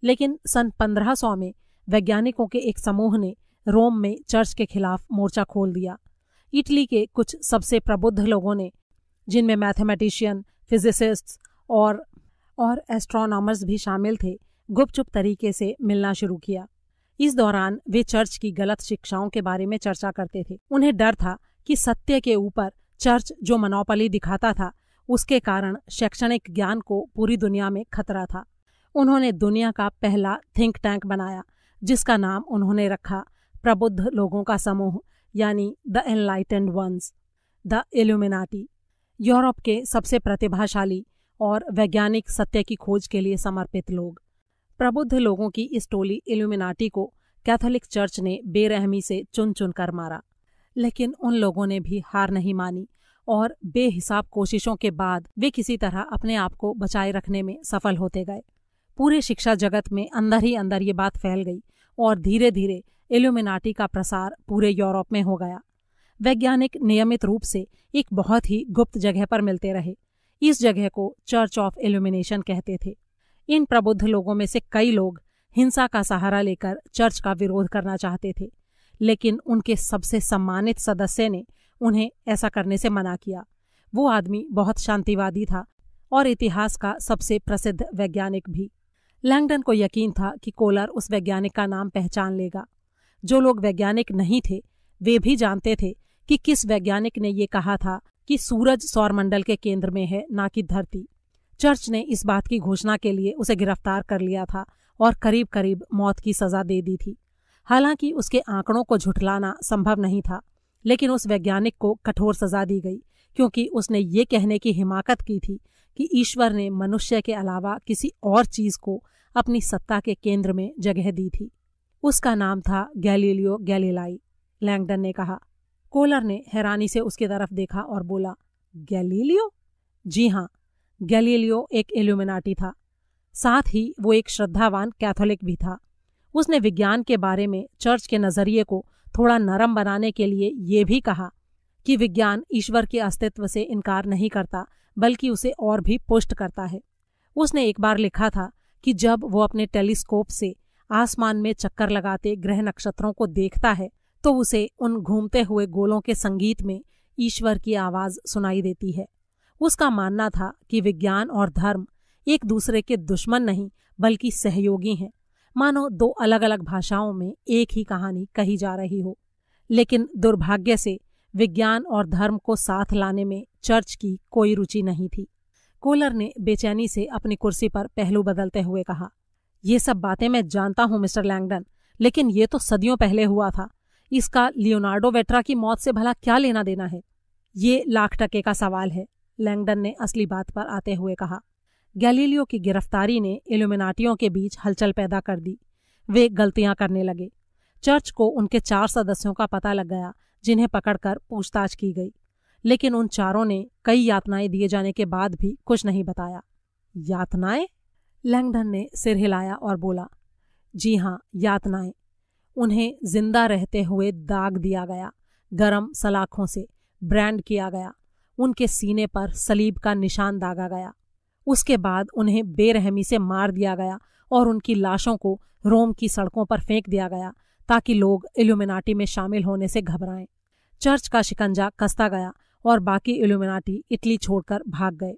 लेकिन सन 1500 में वैज्ञानिकों के एक समूह ने रोम में चर्च के खिलाफ मोर्चा खोल दिया। इटली के कुछ सबसे प्रबुद्ध लोगों ने, जिनमें मैथमेटिशियन, फिजिसिस्ट्स और एस्ट्रोनॉमर्स भी शामिल थे, गुपचुप तरीके से मिलना शुरू किया। इस दौरान वे चर्च की गलत शिक्षाओं के बारे में चर्चा करते थे। उन्हें डर था कि सत्य के ऊपर चर्च जो मोनोपोली दिखाता था, उसके कारण शैक्षणिक ज्ञान को पूरी दुनिया में खतरा था। उन्होंने दुनिया का पहला थिंक टैंक बनाया, जिसका नाम उन्होंने रखा प्रबुद्ध लोगों का समूह, यानी the enlightened ones, the Illuminati. Europe के सबसे प्रतिभाशाली और वैज्ञानिक सत्य की खोज के लिए समर्पित लोग। प्रबुद्ध लोगों की इस टोली इल्यूमिनाटी को कैथोलिक चर्च ने बेरहमी से चुन चुन कर मारा, लेकिन उन लोगों ने भी हार नहीं मानी और बेहिसाब कोशिशों के बाद वे किसी तरह अपने आप को बचाए रखने में सफल होते गए। पूरे शिक्षा जगत में अंदर ही अंदर ये बात फैल गई और धीरे धीरे इल्यूमिनाटी का प्रसार पूरे यूरोप में हो गया। वैज्ञानिक नियमित रूप से एक बहुत ही गुप्त जगह पर मिलते रहे। इस जगह को चर्च ऑफ इल्यूमिनेशन कहते थे। इन प्रबुद्ध लोगों में से कई लोग हिंसा का सहारा लेकर चर्च का विरोध करना चाहते थे, लेकिन उनके सबसे सम्मानित सदस्य ने उन्हें ऐसा करने से मना किया। वो आदमी बहुत शांतिवादी था और इतिहास का सबसे प्रसिद्ध वैज्ञानिक भी। लैंगडन को यकीन था कि कोलर उस वैज्ञानिक का नाम पहचान लेगा। जो लोग वैज्ञानिक नहीं थे वे भी जानते थे कि किस वैज्ञानिक ने ये कहा था कि सूरज सौरमंडल के केंद्र में है, ना कि धरती। चर्च ने इस बात की घोषणा के लिए उसे गिरफ्तार कर लिया था और करीब करीब मौत की सजा दे दी थी। हालांकि उसके आंकड़ों को झुठलाना संभव नहीं था, लेकिन उस वैज्ञानिक को कठोर सजा दी गई क्योंकि उसने ये कहने की हिमाकत की थी कि ईश्वर ने मनुष्य के अलावा किसी और चीज को अपनी सत्ता के केंद्र में जगह दी थी। उसका नाम था गैलीलियो गैलीलाई, लैंगडन ने कहा। कोलर ने हैरानी से उसकी तरफ देखा और बोला, गैलीलियो? जी हाँ, गैलीलियो एक इल्यूमिनाटी था। साथ ही वो एक श्रद्धावान कैथोलिक भी था। उसने विज्ञान के बारे में चर्च के नजरिए को थोड़ा नरम बनाने के लिए ये भी कहा कि विज्ञान ईश्वर के अस्तित्व से इनकार नहीं करता, बल्कि उसे और भी पुष्ट करता है। उसने एक बार लिखा था कि जब वो अपने टेलीस्कोप से आसमान में चक्कर लगाते ग्रह नक्षत्रों को देखता है तो उसे उन घूमते हुए गोलों के संगीत में ईश्वर की आवाज सुनाई देती है। उसका मानना था कि विज्ञान और धर्म एक दूसरे के दुश्मन नहीं बल्कि सहयोगी हैं, मानो दो अलग अलग भाषाओं में एक ही कहानी कही जा रही हो। लेकिन दुर्भाग्य से विज्ञान और धर्म को साथ लाने में चर्च की कोई रुचि नहीं थी। कोलर ने बेचैनी से अपनी कुर्सी पर पहलू बदलते हुए कहा, ये सब बातें मैं जानता हूं मिस्टर लैंगडन, लेकिन ये तो सदियों पहले हुआ था। इसका लियोनार्डो वेट्रा की मौत से भला क्या लेना देना है? ये लाख टके का सवाल है, लैंगडन ने असली बात पर आते हुए कहा। गैलीलियो की गिरफ्तारी ने इल्यूमिनाटियों के बीच हलचल पैदा कर दी। वे गलतियां करने लगे। चर्च को उनके 4 सदस्यों का पता लग गया जिन्हें पकड़कर पूछताछ की गई, लेकिन उन चारों ने कई यातनाएं दिए जाने के बाद भी कुछ नहीं बताया। यातनाएं? लैंगडन ने सिर हिलाया और बोला, जी हाँ, यातनाएं। उन्हें जिंदा रहते हुए दाग दिया गया, गरम सलाखों से ब्रांड किया गया, उनके सीने पर सलीब का निशान दागा गया। उसके बाद उन्हें बेरहमी से मार दिया गया और उनकी लाशों को रोम की सड़कों पर फेंक दिया गया ताकि लोग इल्यूमिनाटी में शामिल होने से घबराएं। चर्च का शिकंजा कसता गया और बाकी इल्यूमिनाटी इटली छोड़कर भाग गए।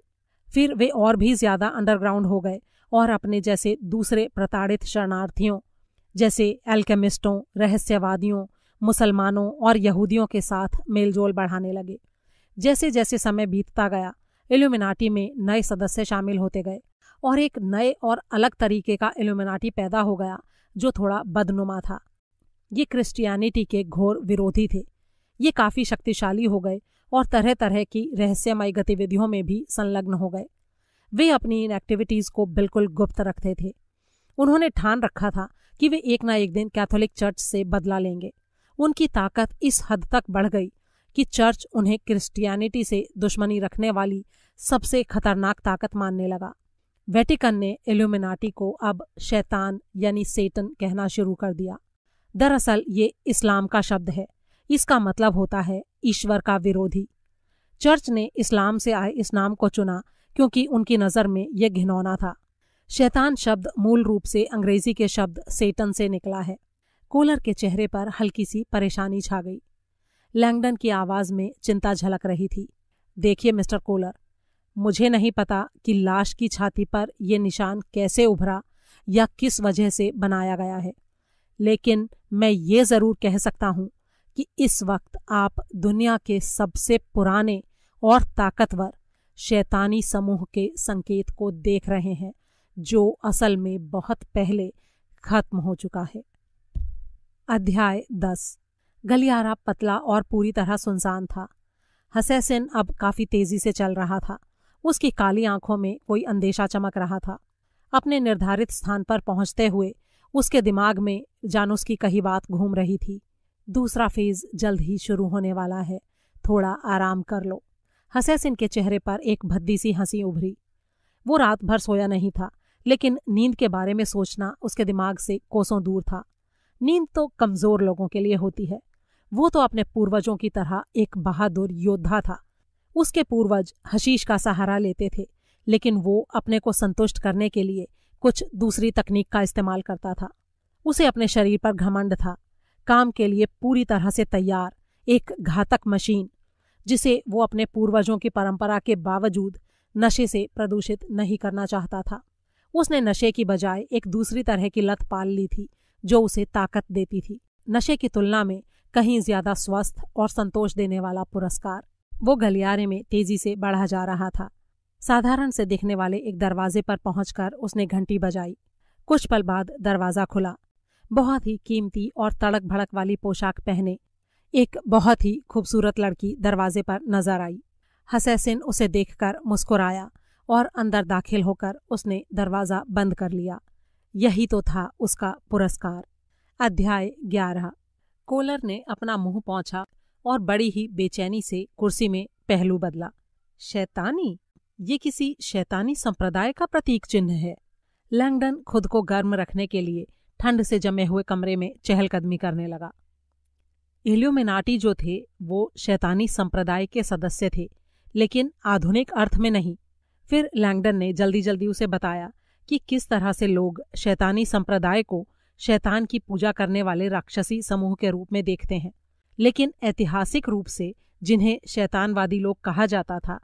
फिर वे और भी ज्यादा अंडरग्राउंड हो गए और अपने जैसे दूसरे प्रताड़ित शरणार्थियों जैसे एल्केमिस्टों, रहस्यवादियों, मुसलमानों और यहूदियों के साथ मेलजोल बढ़ाने लगे। जैसे जैसे समय बीतता गया, इल्यूमिनाटी में नए सदस्य शामिल होते गए और एक नए और अलग तरीके का इल्यूमिनाटी पैदा हो गया जो थोड़ा बदनुमा था। ये क्रिश्चियनिटी के घोर विरोधी थे। ये काफ़ी शक्तिशाली हो गए और तरह तरह की रहस्यमय गतिविधियों में भी संलग्न हो गए। वे अपनी इन एक्टिविटीज़ को बिल्कुल गुप्त रखते थे। उन्होंने ठान रखा था कि वे एक ना एक दिन कैथोलिक चर्च से बदला लेंगे। उनकी ताकत इस हद तक बढ़ गई कि चर्च उन्हें क्रिश्चियनिटी से दुश्मनी रखने वाली सबसे खतरनाक ताकत मानने लगा। वेटिकन ने इल्यूमिनाटी को अब शैतान यानी सेटन कहना शुरू कर दिया। दरअसल ये इस्लाम का शब्द है। इसका मतलब होता है ईश्वर का विरोधी। चर्च ने इस्लाम से आए इस नाम को चुना क्योंकि उनकी नज़र में यह घिनौना था। शैतान शब्द मूल रूप से अंग्रेजी के शब्द सेटन से निकला है। कोलर के चेहरे पर हल्की सी परेशानी छा गई। लैंगडन की आवाज़ में चिंता झलक रही थी। देखिए मिस्टर कोलर, मुझे नहीं पता कि लाश की छाती पर यह निशान कैसे उभरा या किस वजह से बनाया गया है, लेकिन मैं ये ज़रूर कह सकता हूँ कि इस वक्त आप दुनिया के सबसे पुराने और ताकतवर शैतानी समूह के संकेत को देख रहे हैं जो असल में बहुत पहले खत्म हो चुका है। अध्याय 10। गलियारा पतला और पूरी तरह सुनसान था। हसैसिन अब काफ़ी तेजी से चल रहा था। उसकी काली आंखों में कोई अंदेशा चमक रहा था। अपने निर्धारित स्थान पर पहुंचते हुए उसके दिमाग में जानूस की कही बात घूम रही थी। दूसरा फेज जल्द ही शुरू होने वाला है, थोड़ा आराम कर लो। हसैसिन के चेहरे पर एक भद्दी सी हंसी उभरी। वो रात भर सोया नहीं था, लेकिन नींद के बारे में सोचना उसके दिमाग से कोसों दूर था। नींद तो कमज़ोर लोगों के लिए होती है। वो तो अपने पूर्वजों की तरह एक बहादुर योद्धा था। उसके पूर्वज हशीश का सहारा लेते थे, लेकिन वो अपने को संतुष्ट करने के लिए कुछ दूसरी तकनीक का इस्तेमाल करता था। उसे अपने शरीर पर घमंड था, काम के लिए पूरी तरह से तैयार एक घातक मशीन जिसे वो अपने पूर्वजों की परंपरा के बावजूद नशे से प्रदूषित नहीं करना चाहता था। उसने नशे की बजाय एक दूसरी तरह की लत पाल ली थी जो उसे ताकत देती थी, नशे की तुलना में कहीं ज्यादा स्वस्थ और संतोष देने वाला पुरस्कार। वो गलियारे में तेजी से बढ़ा जा रहा था। साधारण से दिखने वाले एक दरवाजे पर पहुंचकर उसने घंटी बजाई। कुछ पल बाद दरवाज़ा खुला। बहुत ही कीमती और तड़क भड़क वाली पोशाक पहने एक बहुत ही खूबसूरत लड़की दरवाजे पर नजर आई। हसैसिन उसे देखकर मुस्कुराया और अंदर दाखिल होकर उसने दरवाज़ा बंद कर लिया। यही तो था उसका पुरस्कार। अध्याय 11। कोलर ने अपना मुंह पोंछा और बड़ी ही बेचैनी से कुर्सी में पहलू बदला। शैतानी? ये किसी शैतानी संप्रदाय का प्रतीक चिन्ह है। लैंगडन खुद को गर्म रखने के लिए ठंड से जमे हुए कमरे में चहलकदमी करने लगा। इल्यूमिनाटी जो थे वो शैतानी संप्रदाय के सदस्य थे, लेकिन आधुनिक अर्थ में नहीं। फिर लैंगडन ने जल्दी जल्दी उसे बताया कि किस तरह से लोग शैतानी संप्रदाय को शैतान की पूजा करने वाले राक्षसी समूह के रूप में देखते हैं, लेकिन ऐतिहासिक रूप से जिन्हें शैतानवादी लोग कहा जाता था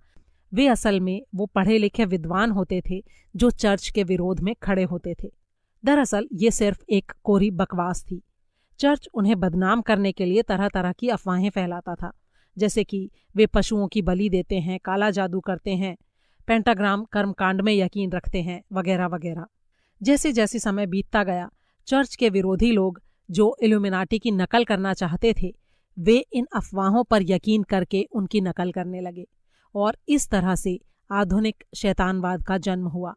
वे असल में वो पढ़े लिखे विद्वान होते थे जो चर्च के विरोध में खड़े होते थे। दरअसल ये सिर्फ एक कोरी बकवास थी। चर्च उन्हें बदनाम करने के लिए तरह तरह की अफवाहें फैलाता था, जैसे कि वे पशुओं की बलि देते हैं, काला जादू करते हैं, पेंटाग्राम कर्मकांड में यकीन रखते हैं, वगैरह वगैरह। जैसे जैसे समय बीतता गया, चर्च के विरोधी लोग जो इल्यूमिनाटी की नकल करना चाहते थे वे इन अफवाहों पर यकीन करके उनकी नकल करने लगे और इस तरह से आधुनिक शैतानवाद का जन्म हुआ।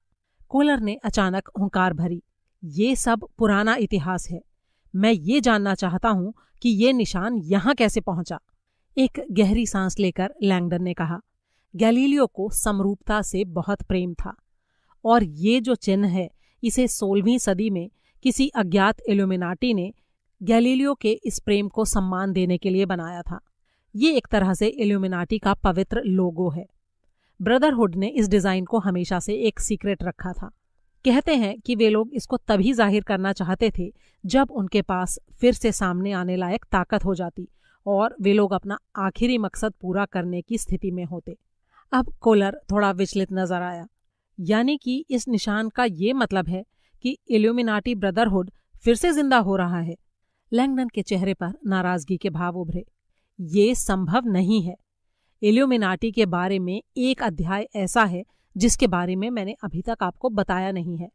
कोलर ने अचानक हुंकार भरी, ये सब पुराना इतिहास है। मैं ये जानना चाहता हूं कि ये निशान यहाँ कैसे पहुंचा। एक गहरी सांस लेकर लैंगडन ने कहा, गैलीलियो को समरूपता से बहुत प्रेम था और ये जो चिन्ह है इसे 16वीं सदी में किसी अज्ञात इल्यूमिनाटी ने गैलीलियो के इस प्रेम को सम्मान देने के लिए बनाया था। ये एक तरह से इल्यूमिनाटी का पवित्र लोगो है। ब्रदरहुड ने इस डिज़ाइन को हमेशा से एक सीक्रेट रखा था। कहते हैं कि वे लोग इसको तभी जाहिर करना चाहते थे जब उनके पास फिर से सामने आने लायक ताकत हो जाती और वे लोग अपना आखिरी मकसद पूरा करने की स्थिति में होते। अब कोलर थोड़ा विचलित नजर आया। यानी कि इस निशान का ये मतलब है कि इल्यूमिनाटी ब्रदरहुड फिर से जिंदा हो रहा है। लैंगडन के चेहरे पर नाराजगी के भाव उभरे। ये संभव नहीं है। इल्यूमिनाटी के बारे में एक अध्याय ऐसा है जिसके बारे में मैंने अभी तक आपको बताया नहीं है।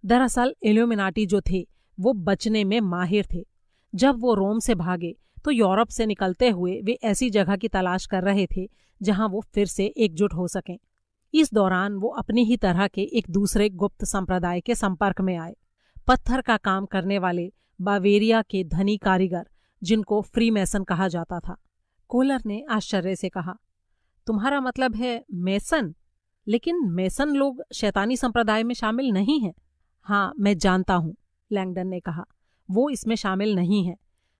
दरअसल इल्यूमिनाटी जो थे वो बचने में माहिर थे। जब वो रोम से भागे तो यूरोप से निकलते हुए वे ऐसी जगह की तलाश कर रहे थे जहां वो फिर से एकजुट हो सकें। इस दौरान वो अपनी ही तरह के एक दूसरे गुप्त संप्रदाय के संपर्क में आए। पत्थर का काम करने वाले बावेरिया के धनी कारीगर, जिनको फ्रीमेसन कहा जाता था। कोलर ने आश्चर्य से कहा, तुम्हारा मतलब है मेसन? लेकिन मेसन लोग शैतानी संप्रदाय में शामिल नहीं हैं। हाँ, मैं जानता हूं, लैंगडन ने कहा, वो इसमें शामिल नहीं है।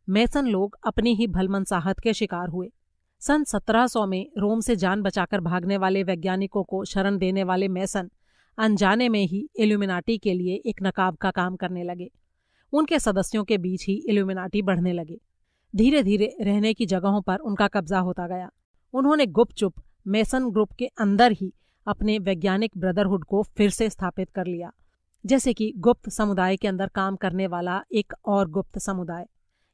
मेसन लोग अपनी ही भलमनसाहत के शिकार हुए। सन 1700 में रोम से जान बचाकर भागने वाले वैज्ञानिकों को शरण देने वाले मेसन अनजाने में ही इल्यूमिनाटी के लिए एक नकाब का काम करने लगे। उनके सदस्यों के बीच ही इल्यूमिनाटी बढ़ने लगे। धीरे धीरे रहने की जगहों पर उनका कब्जा होता गया। उन्होंने गुपचुप मेसन ग्रुप के अंदर ही अपने वैज्ञानिक ब्रदरहुड को फिर से स्थापित कर लिया, जैसे कि गुप्त समुदाय के अंदर काम करने वाला एक और गुप्त समुदाय।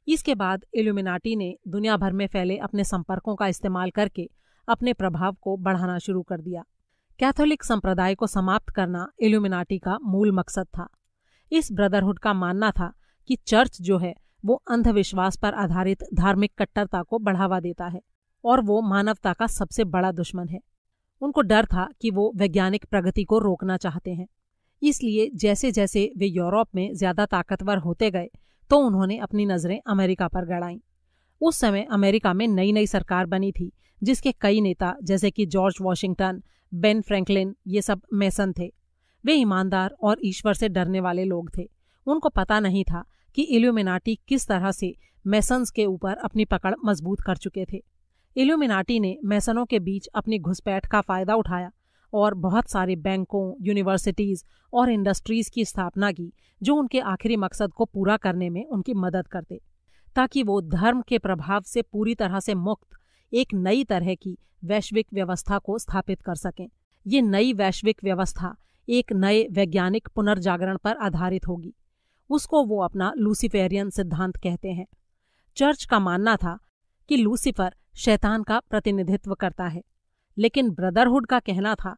इसके बाद इल्यूमिनाटी ने दुनिया भर में फैले अपने संपर्कों का इस्तेमाल करके अपने प्रभाव को बढ़ाना शुरू कर दिया। कैथोलिक संप्रदाय को समाप्त करना इल्यूमिनाटी का मूल मकसद था। इस ब्रदरहुड का मानना था कि चर्च जो है वो अंधविश्वास पर आधारित धार्मिक कट्टरता को बढ़ावा देता है और वो मानवता का सबसे बड़ा दुश्मन है। उनको डर था कि वो वैज्ञानिक प्रगति को रोकना चाहते हैं। इसलिए जैसे जैसे वे यूरोप में ज्यादा ताकतवर होते गए तो उन्होंने अपनी नजरें अमेरिका पर गड़ाईं। उस समय अमेरिका में नई नई सरकार बनी थी, जिसके कई नेता जैसे कि जॉर्ज वॉशिंगटन, बेन फ्रैंकलिन, ये सब मेसन थे। वे ईमानदार और ईश्वर से डरने वाले लोग थे। उनको पता नहीं था कि इल्यूमिनाटी किस तरह से मेसन्स के ऊपर अपनी पकड़ मजबूत कर चुके थे। इल्यूमिनाटी ने मेसनों के बीच अपनी घुसपैठ का फायदा उठाया और बहुत सारे बैंकों, यूनिवर्सिटीज और इंडस्ट्रीज की स्थापना की जो उनके आखिरी मकसद को पूरा करने में उनकी मदद करते, ताकि वो धर्म के प्रभाव से पूरी तरह से मुक्त एक नई तरह की वैश्विक व्यवस्था को स्थापित कर सकें। ये नई वैश्विक व्यवस्था एक नए वैज्ञानिक पुनर्जागरण पर आधारित होगी। उसको वो अपना लूसीफेरियन सिद्धांत कहते हैं। चर्च का मानना था कि लूसीफर शैतान का प्रतिनिधित्व करता है, लेकिन ब्रदरहुड का कहना था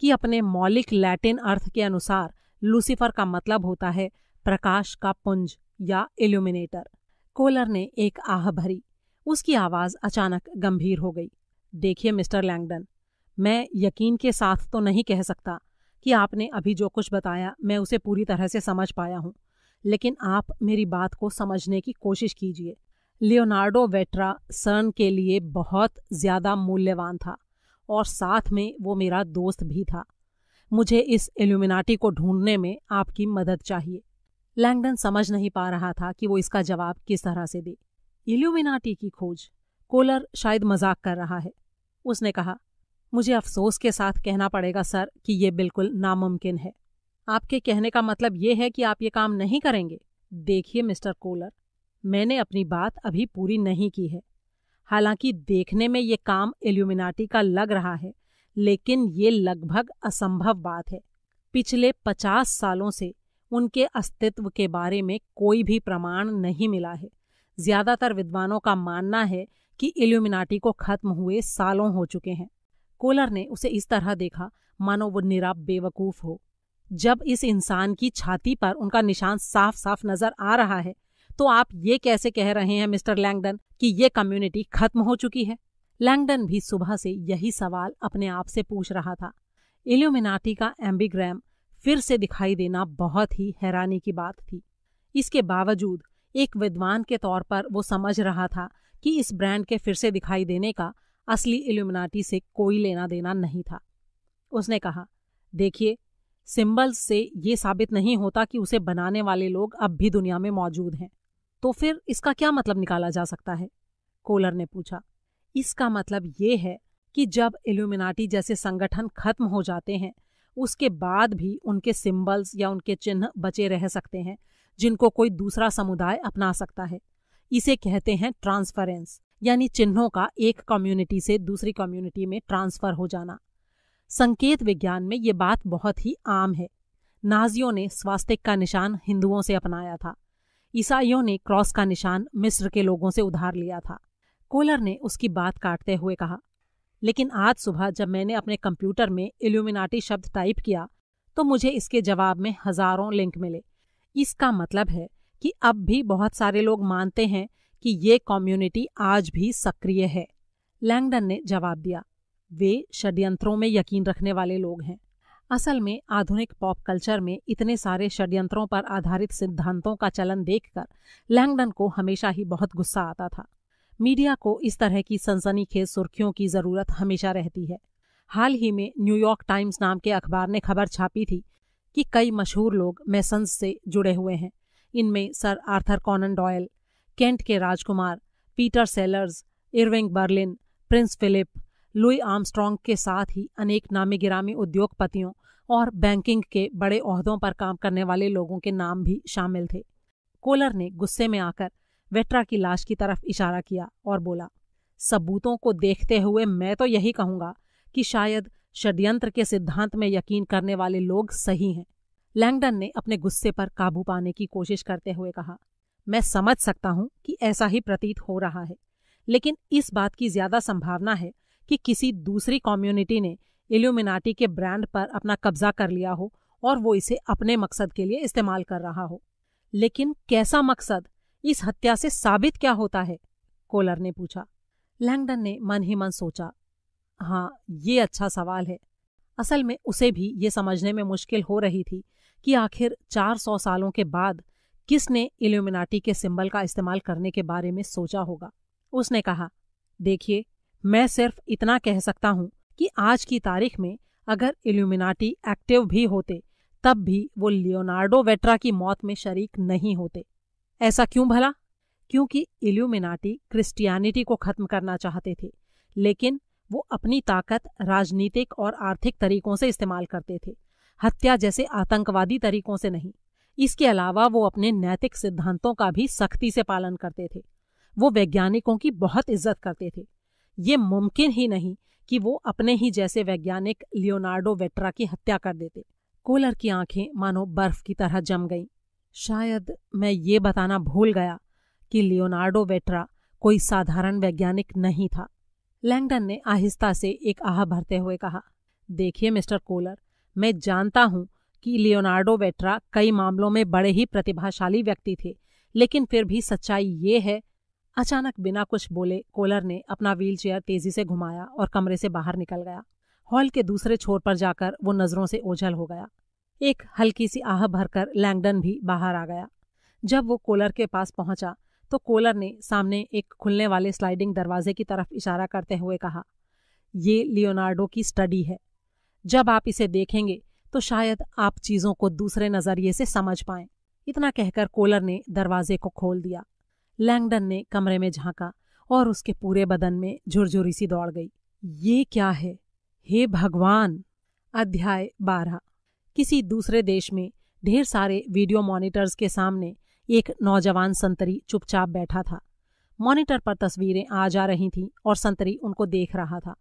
कि अपने मौलिक लैटिन अर्थ के अनुसार लूसीफर का मतलब होता है प्रकाश का पुंज या इल्यूमिनेटर। कोलर ने एक आह भरी। उसकी आवाज अचानक गंभीर हो गई। देखिए मिस्टर लैंगडन, मैं यकीन के साथ तो नहीं कह सकता कि आपने अभी जो कुछ बताया मैं उसे पूरी तरह से समझ पाया हूँ, लेकिन आप मेरी बात को समझने की कोशिश कीजिए। लियोनार्डो वेट्रा सर्न के लिए बहुत ज़्यादा मूल्यवान था और साथ में वो मेरा दोस्त भी था। मुझे इस इल्यूमिनाटी को ढूंढने में आपकी मदद चाहिए। लैंगडन समझ नहीं पा रहा था कि वो इसका जवाब किस तरह से दे। इल्यूमिनाटी की खोज? कोलर शायद मजाक कर रहा है। उसने कहा, मुझे अफसोस के साथ कहना पड़ेगा सर कि ये बिल्कुल नामुमकिन है। आपके कहने का मतलब ये है कि आप ये काम नहीं करेंगे? देखिए मिस्टर कोलर, मैंने अपनी बात अभी पूरी नहीं की है। हालांकि देखने में ये काम इल्यूमिनाटी का लग रहा है, लेकिन ये लगभग असंभव बात है। पिछले 50 सालों से उनके अस्तित्व के बारे में कोई भी प्रमाण नहीं मिला है। ज्यादातर विद्वानों का मानना है कि इल्यूमिनाटी को खत्म हुए सालों हो चुके हैं। कोलर ने उसे इस तरह देखा मानो वो निरा बेवकूफ हो। जब इस इंसान की छाती पर उनका निशान साफ साफ नजर आ रहा है, तो आप ये कैसे कह रहे हैं मिस्टर लैंगडन कि ये कम्युनिटी खत्म हो चुकी है? लैंगडन भी सुबह से यही सवाल अपने आप से पूछ रहा था। इल्यूमिनाटी का एम्बिग्राम फिर से दिखाई देना बहुत ही हैरानी की बात थी। इसके बावजूद एक विद्वान के तौर पर वो समझ रहा था कि इस ब्रांड के फिर से दिखाई देने का असली इल्यूमिनाटी से कोई लेना देना नहीं था। उसने कहा, देखिए, सिंबल्स से ये साबित नहीं होता कि उसे बनाने वाले लोग अब भी दुनिया में मौजूद हैं। तो फिर इसका क्या मतलब निकाला जा सकता है? कोलर ने पूछा। इसका मतलब ये है कि जब इल्यूमिनाटी जैसे संगठन खत्म हो जाते हैं, उसके बाद भी उनके सिंबल्स या उनके चिन्ह बचे रह सकते हैं, जिनको कोई दूसरा समुदाय अपना सकता है। इसे कहते हैं ट्रांसफरेंस, यानी चिन्हों का एक कम्युनिटी से दूसरी कम्युनिटी में ट्रांसफर हो जाना। संकेत विज्ञान में ये बात बहुत ही आम है। नाजियों ने स्वास्तिक का निशान हिंदुओं से अपनाया था। ईसाइयों ने क्रॉस का निशान मिस्र के लोगों से उधार लिया था। कोलर ने उसकी बात काटते हुए कहा, लेकिन आज सुबह जब मैंने अपने कंप्यूटर में इल्यूमिनाटी शब्द टाइप किया तो मुझे इसके जवाब में हजारों लिंक मिले। इसका मतलब है कि अब भी बहुत सारे लोग मानते हैं कि ये कम्युनिटी आज भी सक्रिय है। लैंगडन ने जवाब दिया, वे षड्यंत्रों में यकीन रखने वाले लोग हैं। असल में आधुनिक पॉप कल्चर में इतने सारे षड्यंत्रों पर आधारित सिद्धांतों का चलन देखकर लैंगडन को हमेशा ही बहुत गुस्सा आता था। मीडिया को इस तरह की सनसनीखेज सुर्खियों की जरूरत हमेशा रहती है। हाल ही में न्यूयॉर्क टाइम्स नाम के अखबार ने खबर छापी थी कि कई मशहूर लोग मेसन्स से जुड़े हुए हैं। इनमें sir Arthur Conan Doyle, Kent के राजकुमार Peter Sellers, Irving Berlin, Prince Philip, Louis Armstrong के साथ ही अनेक नामी गिरामी उद्योगपतियों और बैंकिंग के बड़े ओहदों पर काम करने वाले लोगों के नाम भी शामिल थे। कोलर ने गुस्से में आकर वेट्रा की लाश की तरफ इशारा किया और बोला, सबूतों को देखते हुए मैं तो यही कहूंगा कि शायद षड्यंत्र के सिद्धांत में यकीन करने वाले लोग सही हैं। लैंगडन ने अपने गुस्से पर काबू पाने की कोशिश करते हुए कहा, मैं समझ सकता हूं कि ऐसा ही प्रतीत हो रहा है, लेकिन इस बात की ज्यादा संभावना है कि किसी दूसरी कम्युनिटी ने इल्यूमिनाटी के ब्रांड पर अपना कब्जा कर लिया हो और वो इसे अपने मकसद के लिए इस्तेमाल कर रहा हो। लेकिन कैसा मकसद? इस हत्या से साबित क्या होता है? कोलर ने पूछा। लैंगडन ने मन ही मन सोचा, हाँ, ये अच्छा सवाल है। असल में उसे भी ये समझने में मुश्किल हो रही थी कि आखिर 400 सालों के बाद किसने इल्यूमिनाटी के सिंबल का इस्तेमाल करने के बारे में सोचा होगा। उसने कहा, देखिए, मैं सिर्फ इतना कह सकता हूं कि आज की तारीख में अगर इल्यूमिनाटी एक्टिव भी होते तब भी वो लियोनार्डो वेट्रा की मौत में शरीक नहीं होते। ऐसा क्यों भला? क्योंकि इल्यूमिनाटी क्रिश्चियनिटी को खत्म करना चाहते थे, लेकिन वो अपनी ताकत राजनीतिक और आर्थिक तरीकों से इस्तेमाल करते थे, हत्या जैसे आतंकवादी तरीकों से नहीं। इसके अलावा वो अपने नैतिक सिद्धांतों का भी सख्ती से पालन करते थे। वो वैज्ञानिकों की बहुत इज्जत करते थे। ये मुमकिन ही नहीं कि वो अपने ही जैसे वैज्ञानिक लियोनार्डो वेट्रा की हत्या कर देते। कोलर की आंखें मानो बर्फ की तरह जम गईं। शायद मैं ये बताना भूल गया कि लियोनार्डो वेट्रा कोई साधारण वैज्ञानिक नहीं था। लैंगडन ने आहिस्ता से एक आह भरते हुए कहा, देखिए मिस्टर कोलर, मैं जानता हूं कि लियोनार्डो वेट्रा कई मामलों में बड़े ही प्रतिभाशाली व्यक्ति थे, लेकिन फिर भी सच्चाई ये है। अचानक बिना कुछ बोले कोलर ने अपना व्हीलचेयर तेजी से घुमाया और कमरे से बाहर निकल गया। हॉल के दूसरे छोर पर जाकर वो नजरों से ओझल हो गया। एक हल्की सी आह भरकर लैंगडन भी बाहर आ गया। जब वो कोलर के पास पहुंचा तो कोलर ने सामने एक खुलने वाले स्लाइडिंग दरवाजे की तरफ इशारा करते हुए कहा, ये लियोनार्डो की स्टडी है। जब आप इसे देखेंगे तो शायद आप चीजों को दूसरे नजरिए से समझ पाएं। इतना कहकर कोलर ने दरवाजे को खोल दिया। लैंगडन ने कमरे में झांका और उसके पूरे बदन में झुरझुरी सी दौड़ गई। ये क्या है? हे भगवान! अध्याय 12। किसी दूसरे देश में ढेर सारे वीडियो मॉनिटर्स के सामने एक नौजवान संतरी चुपचाप बैठा था। मॉनिटर पर तस्वीरें आ जा रही थीं और संतरी उनको देख रहा था।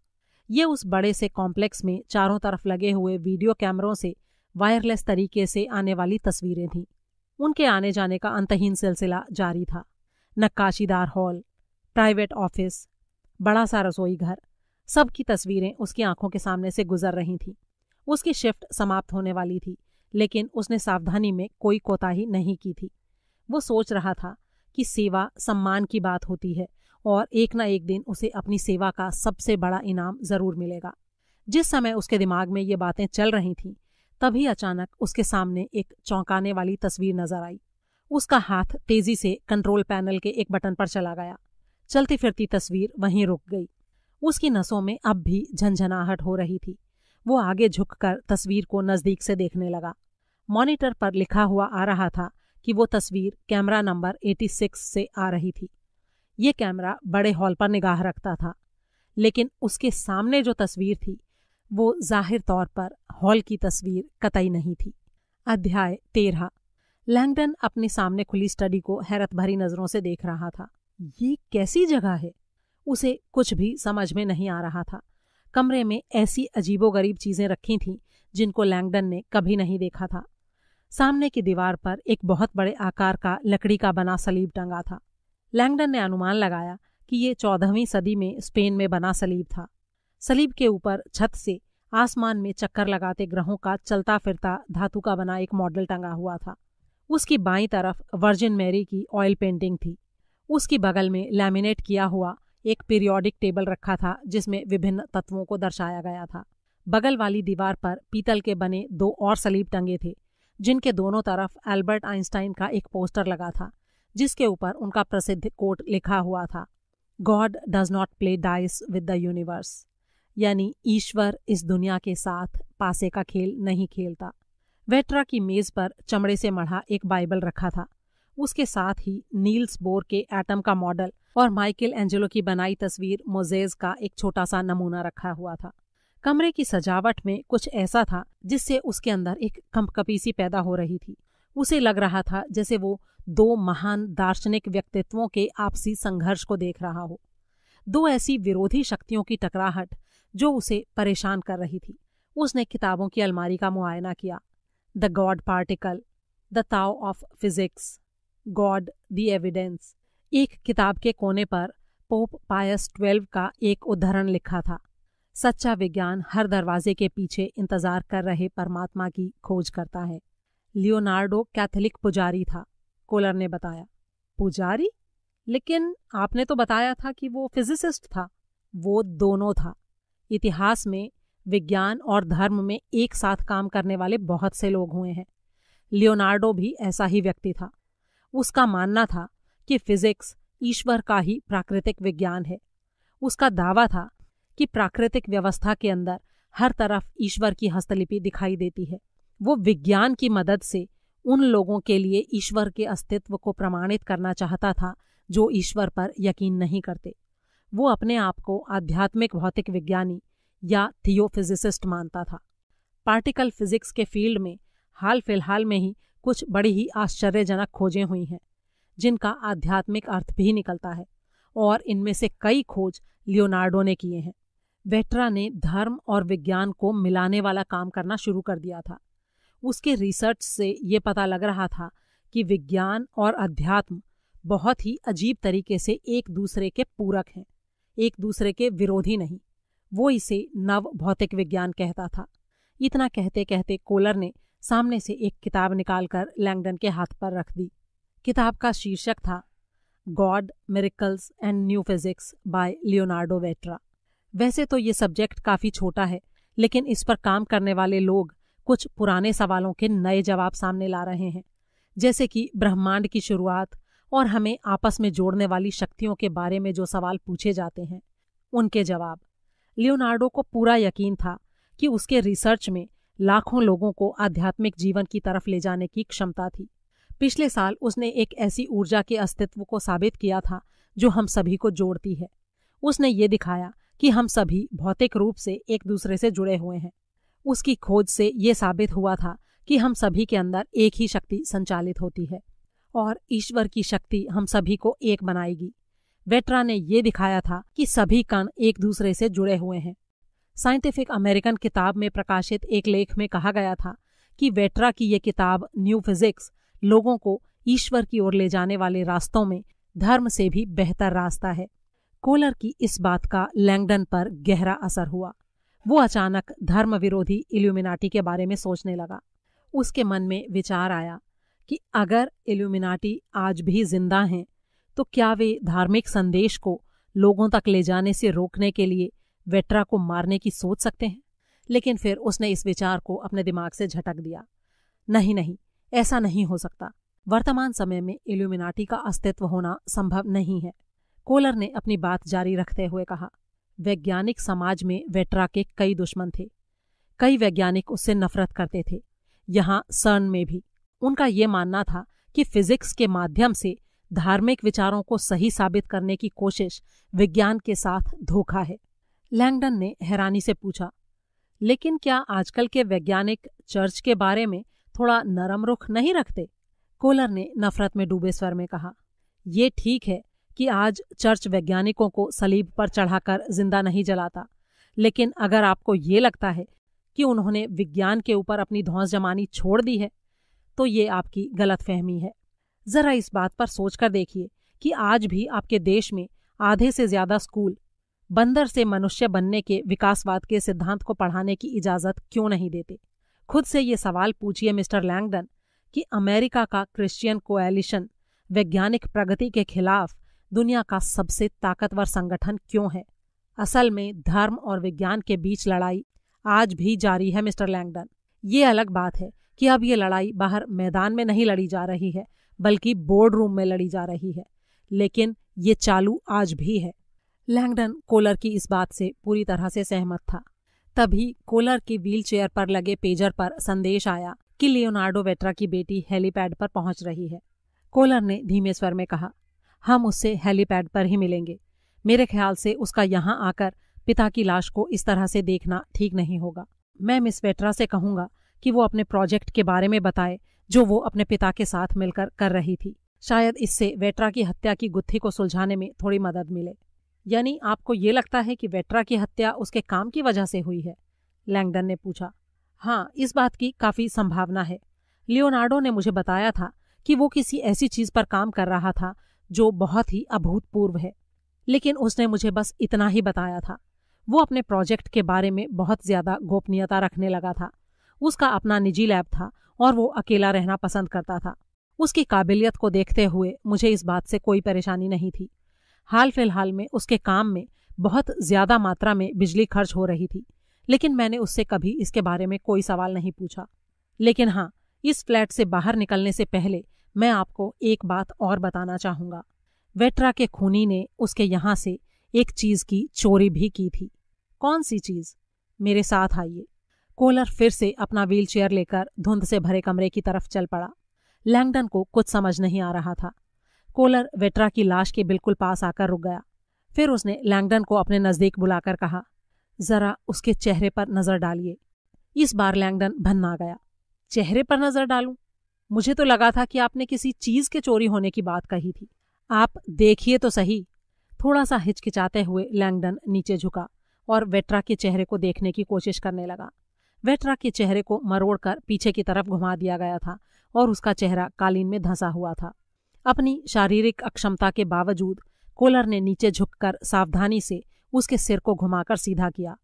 ये उस बड़े से कॉम्प्लेक्स में चारों तरफ लगे हुए वीडियो कैमरों से वायरलेस तरीके से आने वाली तस्वीरें थीं। उनके आने जाने का अंतहीन सिलसिला जारी था। नक्काशीदार हॉल, प्राइवेट ऑफिस, बड़ा सा रसोई घर, सबकी तस्वीरें उसकी आंखों के सामने से गुजर रही थीं। उसकी शिफ्ट समाप्त होने वाली थी, लेकिन उसने सावधानी में कोई कोताही नहीं की थी। वो सोच रहा था कि सेवा सम्मान की बात होती है और एक न एक दिन उसे अपनी सेवा का सबसे बड़ा इनाम जरूर मिलेगा। जिस समय उसके दिमाग में ये बातें चल रही थीं, तभी अचानक उसके सामने एक चौंकाने वाली तस्वीर नजर आई। उसका हाथ तेजी से कंट्रोल पैनल के एक बटन पर चला गया। चलती फिरती तस्वीर वहीं रुक गई। उसकी नसों में अब भी झंझनाहट हो रही थी। वो आगे झुककर तस्वीर को नजदीक से देखने लगा। मॉनिटर पर लिखा हुआ आ रहा था कि वो तस्वीर कैमरा नंबर 86 से आ रही थी। ये कैमरा बड़े हॉल पर निगाह रखता था, लेकिन उसके सामने जो तस्वीर थी वो जाहिर तौर पर हॉल की तस्वीर कतई नहीं थी। अध्याय 13। लैंगडन अपने सामने खुली स्टडी को हैरत भरी नजरों से देख रहा था। ये कैसी जगह है? उसे कुछ भी समझ में नहीं आ रहा था। कमरे में ऐसी अजीबोगरीब चीजें रखी थीं जिनको लैंगडन ने कभी नहीं देखा था। सामने की दीवार पर एक बहुत बड़े आकार का लकड़ी का बना सलीब टंगा था। लैंगडन ने अनुमान लगाया कि ये 14वीं सदी में स्पेन में बना सलीब था। सलीब के ऊपर छत से आसमान में चक्कर लगाते ग्रहों का चलता फिरता धातु का बना एक मॉडल टंगा हुआ था। उसकी बाईं तरफ वर्जिन मैरी की ऑयल पेंटिंग थी। उसकी बगल में लैमिनेट किया हुआ एक पीरियोडिक टेबल रखा था जिसमें विभिन्न तत्वों को दर्शाया गया था। बगल वाली दीवार पर पीतल के बने 2 और सलीब टंगे थे, जिनके दोनों तरफ एल्बर्ट आइंस्टाइन का एक पोस्टर लगा था, जिसके ऊपर उनका प्रसिद्ध कोट लिखा हुआ था, God does not play dice with the universe, यानी ईश्वर इस दुनिया के साथ पासे का खेल नहीं खेलता। वेट्रा की मेज पर चमड़े से मढ़ा एक बाइबल रखा था। उसके साथ ही नील्स बोर के एटम का मॉडल और माइकल एंजेलो की बनाई तस्वीर मोजेज का एक छोटा सा नमूना रखा हुआ था। कमरे की सजावट में कुछ ऐसा था जिससे उसके अंदर एक कंपकपी सी पैदा हो रही थी। उसे लग रहा था जैसे वो 2 महान दार्शनिक व्यक्तित्वों के आपसी संघर्ष को देख रहा हो। 2 ऐसी विरोधी शक्तियों की टकराहट जो उसे परेशान कर रही थी। उसने किताबों की अलमारी का मुआयना किया। The God particle, the Tao of physics, God the evidence. एक किताब के कोने पर पोप पायस 12 का एक उद्धरण लिखा था, सच्चा विज्ञान हर दरवाजे के पीछे इंतजार कर रहे परमात्मा की खोज करता है। लियोनार्डो कैथोलिक पुजारी था, कोलर ने बताया। पुजारी? लेकिन आपने तो बताया था कि वो फिजिसिस्ट था। वो दोनों था। इतिहास में विज्ञान और धर्म में एक साथ काम करने वाले बहुत से लोग हुए हैं। लियोनार्डो भी ऐसा ही व्यक्ति था। उसका मानना था कि फिजिक्स ईश्वर का ही प्राकृतिक विज्ञान है। उसका दावा था कि प्राकृतिक व्यवस्था के अंदर हर तरफ ईश्वर की हस्तलिपि दिखाई देती है। वो विज्ञान की मदद से उन लोगों के लिए ईश्वर के अस्तित्व को प्रमाणित करना चाहता था जो ईश्वर पर यकीन नहीं करते। वो अपने आप को आध्यात्मिक भौतिक विज्ञानी या थियोफिजिसिस्ट मानता था। पार्टिकल फिजिक्स के फील्ड में हाल फिलहाल में ही कुछ बड़ी ही आश्चर्यजनक खोजें हुई हैं, जिनका आध्यात्मिक अर्थ भी निकलता है, और इनमें से कई खोज लियोनार्डो ने किए हैं। वेट्रा ने धर्म और विज्ञान को मिलाने वाला काम करना शुरू कर दिया था। उसके रिसर्च से ये पता लग रहा था कि विज्ञान और अध्यात्म बहुत ही अजीब तरीके से एक दूसरे के पूरक हैं, एक दूसरे के विरोधी नहीं। वो इसे नव भौतिक विज्ञान कहता था। इतना कहते कहते कोलर ने सामने से एक किताब निकालकर लैंगडन के हाथ पर रख दी। किताब का शीर्षक था God, miracles and new physics by Leonardo Vetra. वैसे तो ये सब्जेक्ट काफ़ी छोटा है, लेकिन इस पर काम करने वाले लोग कुछ पुराने सवालों के नए जवाब सामने ला रहे हैं, जैसे कि ब्रह्मांड की शुरुआत और हमें आपस में जोड़ने वाली शक्तियों के बारे में जो सवाल पूछे जाते हैं उनके जवाब। लियोनार्डो को पूरा यकीन था कि उसके रिसर्च में लाखों लोगों को आध्यात्मिक जीवन की तरफ ले जाने की क्षमता थी। पिछले साल उसने एक ऐसी ऊर्जा के अस्तित्व को साबित किया था जो हम सभी को जोड़ती है। उसने ये दिखाया कि हम सभी भौतिक रूप से एक दूसरे से जुड़े हुए हैं। उसकी खोज से ये साबित हुआ था कि हम सभी के अंदर एक ही शक्ति संचालित होती है और ईश्वर की शक्ति हम सभी को एक बनाएगी। वेट्रा ने ये दिखाया था कि सभी कण एक दूसरे से जुड़े हुए हैं। साइंटिफिक अमेरिकन किताब में प्रकाशित एक लेख में कहा गया था कि वेट्रा की ये किताब न्यू फिजिक्स लोगों को ईश्वर की ओर ले जाने वाले रास्तों में धर्म से भी बेहतर रास्ता है। कोलर की इस बात का लैंगडन पर गहरा असर हुआ। वो अचानक धर्म विरोधी इल्यूमिनाटी के बारे में सोचने लगा। उसके मन में विचार आया कि अगर इल्यूमिनाटी आज भी जिंदा हैं तो क्या वे धार्मिक संदेश को लोगों तक ले जाने से रोकने के लिए वेट्रा को मारने की सोच सकते हैं। लेकिन फिर उसने इस विचार को अपने दिमाग से झटक दिया। नहीं, ऐसा नहीं हो सकता। वर्तमान समय में इल्यूमिनाटी का अस्तित्व होना संभव नहीं है। कोलर ने अपनी बात जारी रखते हुए कहा, वैज्ञानिक समाज में वेट्रा के कई दुश्मन थे। कई वैज्ञानिक उससे नफरत करते थे, यहाँ सर्न में भी। उनका ये मानना था कि फिजिक्स के माध्यम से धार्मिक विचारों को सही साबित करने की कोशिश विज्ञान के साथ धोखा है। लैंगडन ने हैरानी से पूछा, लेकिन क्या आजकल के वैज्ञानिक चर्च के बारे में थोड़ा नरम रुख नहीं रखते? कोलर ने नफरत में डूबे स्वर में कहा, ये ठीक है कि आज चर्च वैज्ञानिकों को सलीब पर चढ़ाकर जिंदा नहीं जलाता, लेकिन अगर आपको ये लगता है कि उन्होंने विज्ञान के ऊपर अपनी धौंस जमानी छोड़ दी है तो ये आपकी गलतफहमी है। जरा इस बात पर सोचकर देखिए कि आज भी आपके देश में आधे से ज्यादा स्कूल बंदर से मनुष्य बनने के विकासवाद के सिद्धांत को पढ़ाने की इजाजत क्यों नहीं देते। खुद से ये सवाल पूछिए मिस्टर लैंगडन कि अमेरिका का क्रिश्चियन कोएलिशन वैज्ञानिक प्रगति के खिलाफ दुनिया का सबसे ताकतवर संगठन क्यों है। असल में धर्म और विज्ञान के बीच लड़ाई आज भी जारी है मिस्टर लैंगडन। ये अलग बात है कि अब ये लड़ाई बाहर मैदान में नहीं लड़ी जा रही है बल्कि बोर्ड रूम में लड़ी जा रही है, लेकिन ये चालू आज भी है। लैंगडन कोलर की इस बात से पूरी तरह से सहमत था। तभी कोलर की व्हीलचेयर पर लगे पेजर पर संदेश आया कि लियोनार्डो वेट्रा की बेटी हेलीपैड पर पहुंच रही है। कोलर ने धीमे स्वर में कहा, हम उससे हेलीपैड पर ही मिलेंगे। मेरे ख्याल से उसका यहाँ आकर पिता की लाश को इस तरह से देखना ठीक नहीं होगा। मैं मिस वेट्रा से कहूँगा कि वो अपने प्रोजेक्ट के बारे में बताए जो वो अपने पिता के साथ मिलकर कर रही थी। शायद इससे वेट्रा की हत्या की गुत्थी को सुलझाने में थोड़ी मदद मिले। यानी आपको ये लगता है कि वेट्रा की हत्या उसके काम की वजह से हुई है? लैंगडन ने पूछा। हाँ, इस बात की काफी संभावना है। लियोनार्डो ने मुझे बताया था कि वो किसी ऐसी चीज पर काम कर रहा था जो बहुत ही अभूतपूर्व है, लेकिन उसने मुझे बस इतना ही बताया था। वो अपने प्रोजेक्ट के बारे में बहुत ज्यादा गोपनीयता रखने लगा था। उसका अपना निजी लैब था और वो अकेला रहना पसंद करता था। उसकी काबिलियत को देखते हुए मुझे इस बात से कोई परेशानी नहीं थी। हाल फिलहाल में उसके काम में बहुत ज्यादा मात्रा में बिजली खर्च हो रही थी, लेकिन मैंने उससे कभी इसके बारे में कोई सवाल नहीं पूछा। लेकिन हाँ, इस फ्लैट से बाहर निकलने से पहले मैं आपको एक बात और बताना चाहूंगा। वेट्रा के खूनी ने उसके यहाँ से एक चीज की चोरी भी की थी। कौन सी चीज? मेरे साथ आइए। कोलर फिर से अपना व्हीलचेयर लेकर धुंध से भरे कमरे की तरफ चल पड़ा। लैंगडन को कुछ समझ नहीं आ रहा था। कोलर वेट्रा की लाश के बिल्कुल पास आकर रुक गया। फिर उसने लैंगडन को अपने नजदीक बुलाकर कहा, जरा उसके चेहरे पर नजर डालिए। इस बार लैंगडन भन्ना गया। चेहरे पर नजर डालूं? मुझे तो लगा था कि आपने किसी चीज के चोरी होने की बात कही थी। आप देखिए तो सही। थोड़ा सा हिचकिचाते हुए लैंगडन नीचे झुका और वेट्रा के चेहरे को देखने की कोशिश करने लगा। वेट्रा के चेहरे को मरोड़कर पीछे की तरफ घुमा दिया गया था और उसका चेहरा कालीन में धंसा हुआ था। अपनी शारीरिक अक्षमता के बावजूद कोलर ने नीचे झुककर सावधानी से उसके सिर को घुमाकर सीधा किया।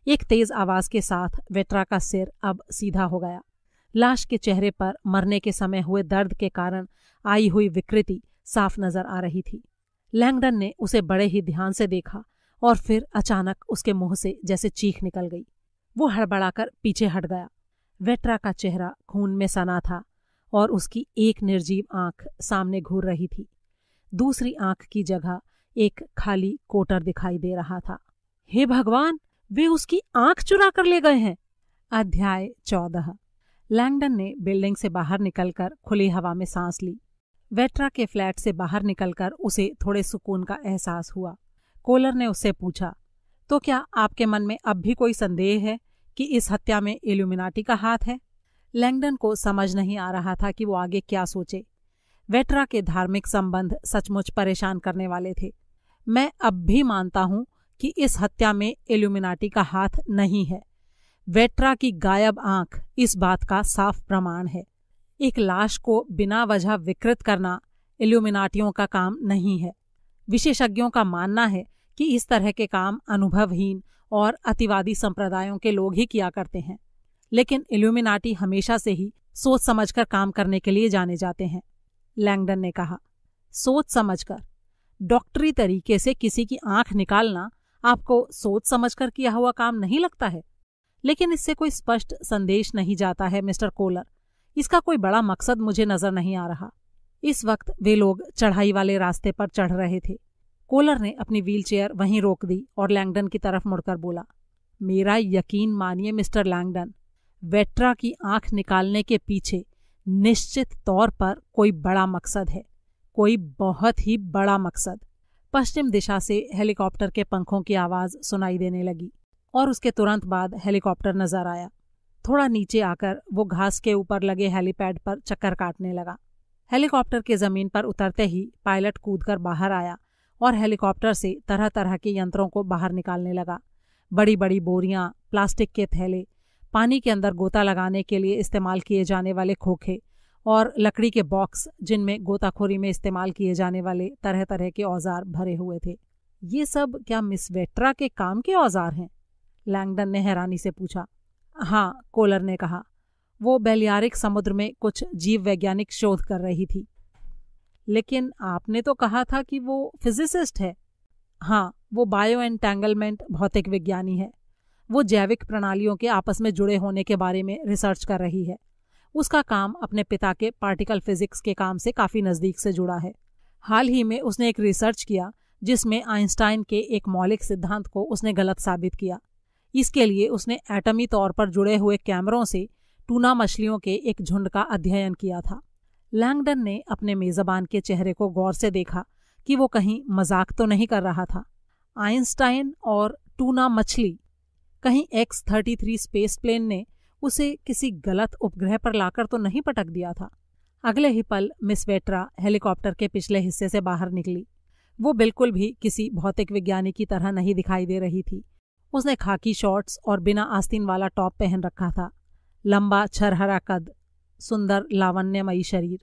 एक तेज आवाज के साथ वेट्रा का सिर अब सीधा हो गया। लाश के चेहरे पर मरने के समय हुए दर्द के कारण आई हुई विकृति साफ नजर आ रही थी। लैंगडन ने उसे बड़े ही ध्यान से देखा और फिर अचानक उसके मुंह से जैसे चीख निकल गई। वो हड़बड़ाकर पीछे हट गया। वेट्रा का चेहरा खून में सना था और उसकी एक निर्जीव आंख सामने घूर रही थी। दूसरी आंख की जगह एक खाली कोटर दिखाई दे रहा था। हे भगवान, वे उसकी आंख चुरा कर ले गए हैं। अध्याय 14। लैंगडन ने बिल्डिंग से बाहर निकलकर खुली हवा में सांस ली। वेट्रा के फ्लैट से बाहर निकलकर उसे थोड़े सुकून का एहसास हुआ। कोलर ने उससे पूछा, तो क्या आपके मन में अब भी कोई संदेह है कि इस हत्या में इल्यूमिनाटी का हाथ है? लैंगडन को समझ नहीं आ रहा था कि वो आगे क्या सोचे। वेट्रा के धार्मिक संबंध सचमुच परेशान करने वाले थे। मैं अब भी मानता हूं कि इस हत्या में इल्यूमिनाटी का हाथ नहीं है। वेट्रा की गायब आंख इस बात का साफ प्रमाण है। एक लाश को बिना वजह विकृत करना इल्यूमिनाटियों का काम नहीं है। विशेषज्ञों का मानना है कि इस तरह के काम अनुभवहीन और अतिवादी संप्रदायों के लोग ही किया करते हैं, लेकिन इल्यूमिनाटी हमेशा से ही सोच समझकर काम करने के लिए जाने जाते हैं। लैंगडन ने कहा, सोच समझकर? डॉक्टरी तरीके से किसी की आंख निकालना आपको सोच समझकर किया हुआ काम नहीं लगता है? लेकिन इससे कोई स्पष्ट संदेश नहीं जाता है मिस्टर कोलर। इसका कोई बड़ा मकसद मुझे नजर नहीं आ रहा। इस वक्त वे लोग चढ़ाई वाले रास्ते पर चढ़ रहे थे। कोलर ने अपनी व्हीलचेयर वहीं रोक दी और लैंगडन की तरफ मुड़कर बोला, मेरा यकीन मानिए मिस्टर लैंगडन, वेट्रा की आंख निकालने के पीछे निश्चित तौर पर कोई बड़ा मकसद है, कोई बहुत ही बड़ा मकसद। पश्चिम दिशा से हेलीकॉप्टर के पंखों की आवाज सुनाई देने लगी और उसके तुरंत बाद हेलीकॉप्टर नजर आया। थोड़ा नीचे आकर वो घास के ऊपर लगे हेलीपैड पर चक्कर काटने लगा। हेलीकॉप्टर के जमीन पर उतरते ही पायलट कूदकर बाहर आया और हेलीकॉप्टर से तरह तरह के यंत्रों को बाहर निकालने लगा। बड़ी बड़ी बोरियां, प्लास्टिक के थैले, पानी के अंदर गोता लगाने के लिए इस्तेमाल किए जाने वाले खोखे और लकड़ी के बॉक्स जिनमें गोताखोरी में इस्तेमाल किए जाने वाले तरह तरह के औजार भरे हुए थे। ये सब क्या मिस वेट्रा के काम के औजार हैं? लैंगडन ने हैरानी से पूछा। हाँ, कोलर ने कहा, वो बेलियारिक समुद्र में कुछ जीव वैज्ञानिक शोध कर रही थी। लेकिन आपने तो कहा था कि वो फिजिसिस्ट है। हाँ, वो बायो एंटेंगलमेंट भौतिक विज्ञानी है। वो जैविक प्रणालियों के आपस में जुड़े होने के बारे में रिसर्च कर रही है। उसका काम अपने पिता के पार्टिकल फिजिक्स के काम से काफ़ी नज़दीक से जुड़ा है। हाल ही में उसने एक रिसर्च किया जिसमें आइंस्टाइन के एक मौलिक सिद्धांत को उसने गलत साबित किया। इसके लिए उसने एटमी तौर पर जुड़े हुए कैमरों से टूना मछलियों के एक झुंड का अध्ययन किया था। लैंगडन ने अपने मेज़बान के चेहरे को गौर से देखा कि वो कहीं मजाक तो नहीं कर रहा था। आइंस्टाइन और टूना मछली, कहीं X-33 स्पेस प्लेन ने उसे किसी गलत उपग्रह पर लाकर तो नहीं पटक दिया था? अगले ही पल मिस वेट्रा हेलीकॉप्टर के पिछले हिस्से से बाहर निकली। वो बिल्कुल भी किसी भौतिक विज्ञानी की तरह नहीं दिखाई दे रही थी। उसने खाकी शॉर्ट्स और बिना आस्तीन वाला टॉप पहन रखा था। लंबा छरहरा कद, सुंदर लावण्यमयी शरीर,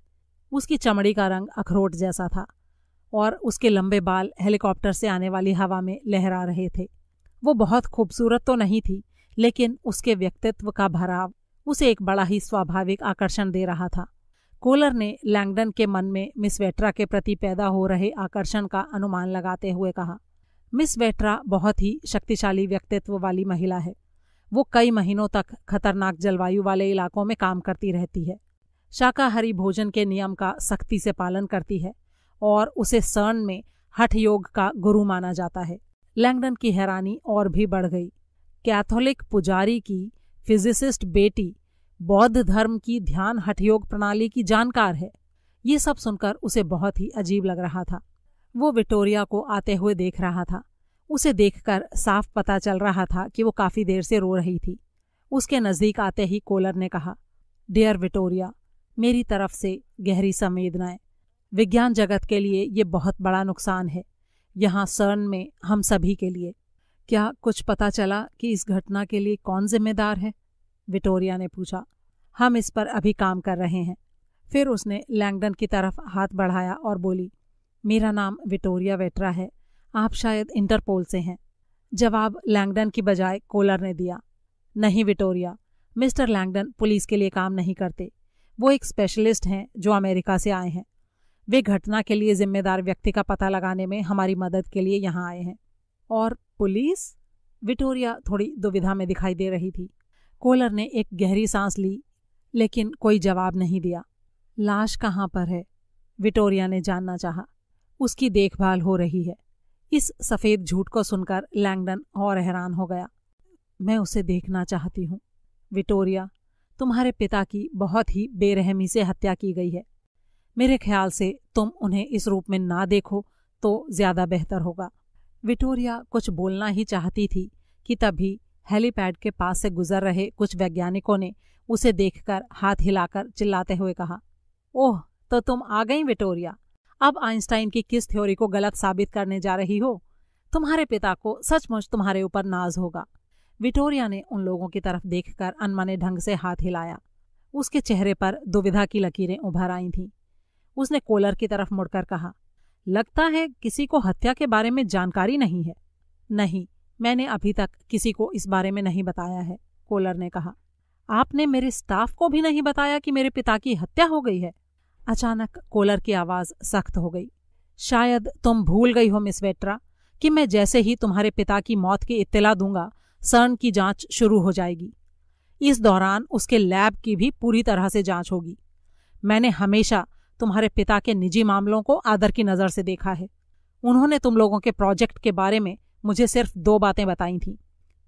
उसकी चमड़ी का रंग अखरोट जैसा था और उसके लंबे बाल हेलीकॉप्टर से आने वाली हवा में लहरा रहे थे। वो बहुत खूबसूरत तो नहीं थी, लेकिन उसके व्यक्तित्व का भराव उसे एक बड़ा ही स्वाभाविक आकर्षण दे रहा था। कोलर ने लैंगडन के मन में मिस वेट्रा के प्रति पैदा हो रहे आकर्षण का अनुमान लगाते हुए कहा, मिस वेट्रा बहुत ही शक्तिशाली व्यक्तित्व वाली महिला है। वो कई महीनों तक खतरनाक जलवायु वाले इलाकों में काम करती रहती है, शाकाहारी भोजन के नियम का सख्ती से पालन करती है और उसे सर्न में हठ योग का गुरु माना जाता है। लैंगडन की हैरानी और भी बढ़ गई। कैथोलिक पुजारी की फिजिसिस्ट बेटी बौद्ध धर्म की ध्यान हठयोग प्रणाली की जानकार है। ये सब सुनकर उसे बहुत ही अजीब लग रहा था। वो विक्टोरिया को आते हुए देख रहा था। उसे देखकर साफ पता चल रहा था कि वो काफ़ी देर से रो रही थी। उसके नज़दीक आते ही कोलर ने कहा, डियर विक्टोरिया, मेरी तरफ से गहरी संवेदनाएं। विज्ञान जगत के लिए ये बहुत बड़ा नुकसान है, यहाँ सर्न में हम सभी के लिए। क्या कुछ पता चला कि इस घटना के लिए कौन जिम्मेदार है? विक्टोरिया ने पूछा। हम इस पर अभी काम कर रहे हैं। फिर उसने लैंगडन की तरफ हाथ बढ़ाया और बोली, मेरा नाम विक्टोरिया वेट्रा है, आप शायद इंटरपोल से हैं। जवाब लैंगडन की बजाय कोलर ने दिया। नहीं विक्टोरिया, मिस्टर लैंगडन पुलिस के लिए काम नहीं करते। वो एक स्पेशलिस्ट हैं जो अमेरिका से आए हैं। वे घटना के लिए जिम्मेदार व्यक्ति का पता लगाने में हमारी मदद के लिए यहाँ आए हैं। और पुलिस? विक्टोरिया थोड़ी दुविधा में दिखाई दे रही थी। कोलर ने एक गहरी सांस ली, लेकिन कोई जवाब नहीं दिया। लाश कहाँ पर है? विक्टोरिया ने जानना चाहा। उसकी देखभाल हो रही है। इस सफ़ेद झूठ को सुनकर लैंगडन और हैरान हो गया। मैं उसे देखना चाहती हूँ। विक्टोरिया, तुम्हारे पिता की बहुत ही बेरहमी से हत्या की गई है। मेरे ख्याल से तुम उन्हें इस रूप में ना देखो तो ज़्यादा बेहतर होगा। विक्टोरिया कुछ बोलना ही चाहती थी कि तभी हेलीपैड के पास से गुजर रहे कुछ वैज्ञानिकों ने उसे देखकर हाथ हिलाकर चिल्लाते हुए कहा, ओह, तो तुम आ गई विक्टोरिया। अब आइंस्टाइन की किस थ्योरी को गलत साबित करने जा रही हो? तुम्हारे पिता को सचमुच तुम्हारे ऊपर नाज होगा। विक्टोरिया ने उन लोगों की तरफ देखकर अनमने ढंग से हाथ हिलाया। उसके चेहरे पर दुविधा की लकीरें उभर आई थीं। उसने कोलर की तरफ मुड़कर कहा, लगता है किसी को हत्या के बारे में जानकारी नहीं है। नहीं, मैंने अभी तक किसी को इस बारे में नहीं बताया है, कोलर ने कहा। आपने मेरे स्टाफ को भी नहीं बताया कि मेरे पिता की हत्या हो गई है? अचानक कोलर की आवाज सख्त हो गई। शायद तुम भूल गई हो मिस वेट्रा कि मैं जैसे ही तुम्हारे पिता की मौत की इत्तला दूंगा, सर्न की जांच शुरू हो जाएगी। इस दौरान उसके लैब की भी पूरी तरह से जांच होगी। मैंने हमेशा तुम्हारे पिता के निजी मामलों को आदर की नज़र से देखा है। उन्होंने तुम लोगों के प्रोजेक्ट के बारे में मुझे सिर्फ 2 बातें बताई थीं।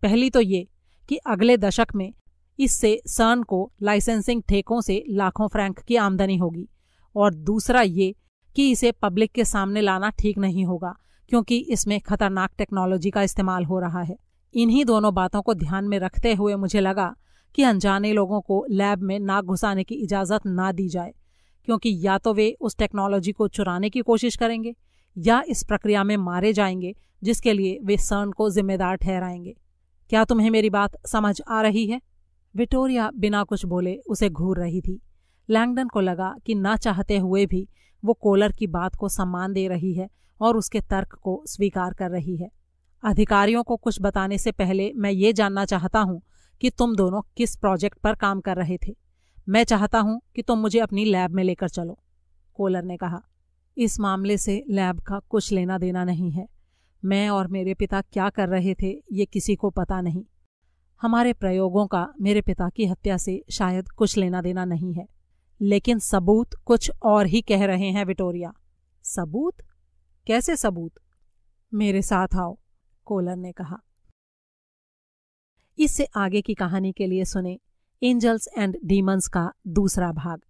पहली तो ये कि अगले दशक में इससे सर्न को लाइसेंसिंग ठेकों से लाखों फ्रैंक की आमदनी होगी, और दूसरा ये कि इसे पब्लिक के सामने लाना ठीक नहीं होगा क्योंकि इसमें खतरनाक टेक्नोलॉजी का इस्तेमाल हो रहा है। इन्हीं दोनों बातों को ध्यान में रखते हुए मुझे लगा कि अनजाने लोगों को लैब में नाक घुसाने की इजाज़त ना दी जाए, क्योंकि या तो वे उस टेक्नोलॉजी को चुराने की कोशिश करेंगे या इस प्रक्रिया में मारे जाएंगे, जिसके लिए वे सर्न को जिम्मेदार ठहराएंगे। क्या तुम्हें मेरी बात समझ आ रही है? विक्टोरिया बिना कुछ बोले उसे घूर रही थी। लैंगडन को लगा कि ना चाहते हुए भी वो कोलर की बात को सम्मान दे रही है और उसके तर्क को स्वीकार कर रही है। अधिकारियों को कुछ बताने से पहले मैं ये जानना चाहता हूँ कि तुम दोनों किस प्रोजेक्ट पर काम कर रहे थे। मैं चाहता हूँ कि तुम मुझे अपनी लैब में लेकर चलो, कोलर ने कहा। इस मामले से लैब का कुछ लेना देना नहीं है। मैं और मेरे पिता क्या कर रहे थे ये किसी को पता नहीं। हमारे प्रयोगों का मेरे पिता की हत्या से शायद कुछ लेना देना नहीं है, लेकिन सबूत कुछ और ही कह रहे हैं विक्टोरिया। सबूत? कैसे सबूत? मेरे साथ आओ, कोलर ने कहा। इससे आगे की कहानी के लिए सुने एंजल्स एंड डीमंस का दूसरा भाग।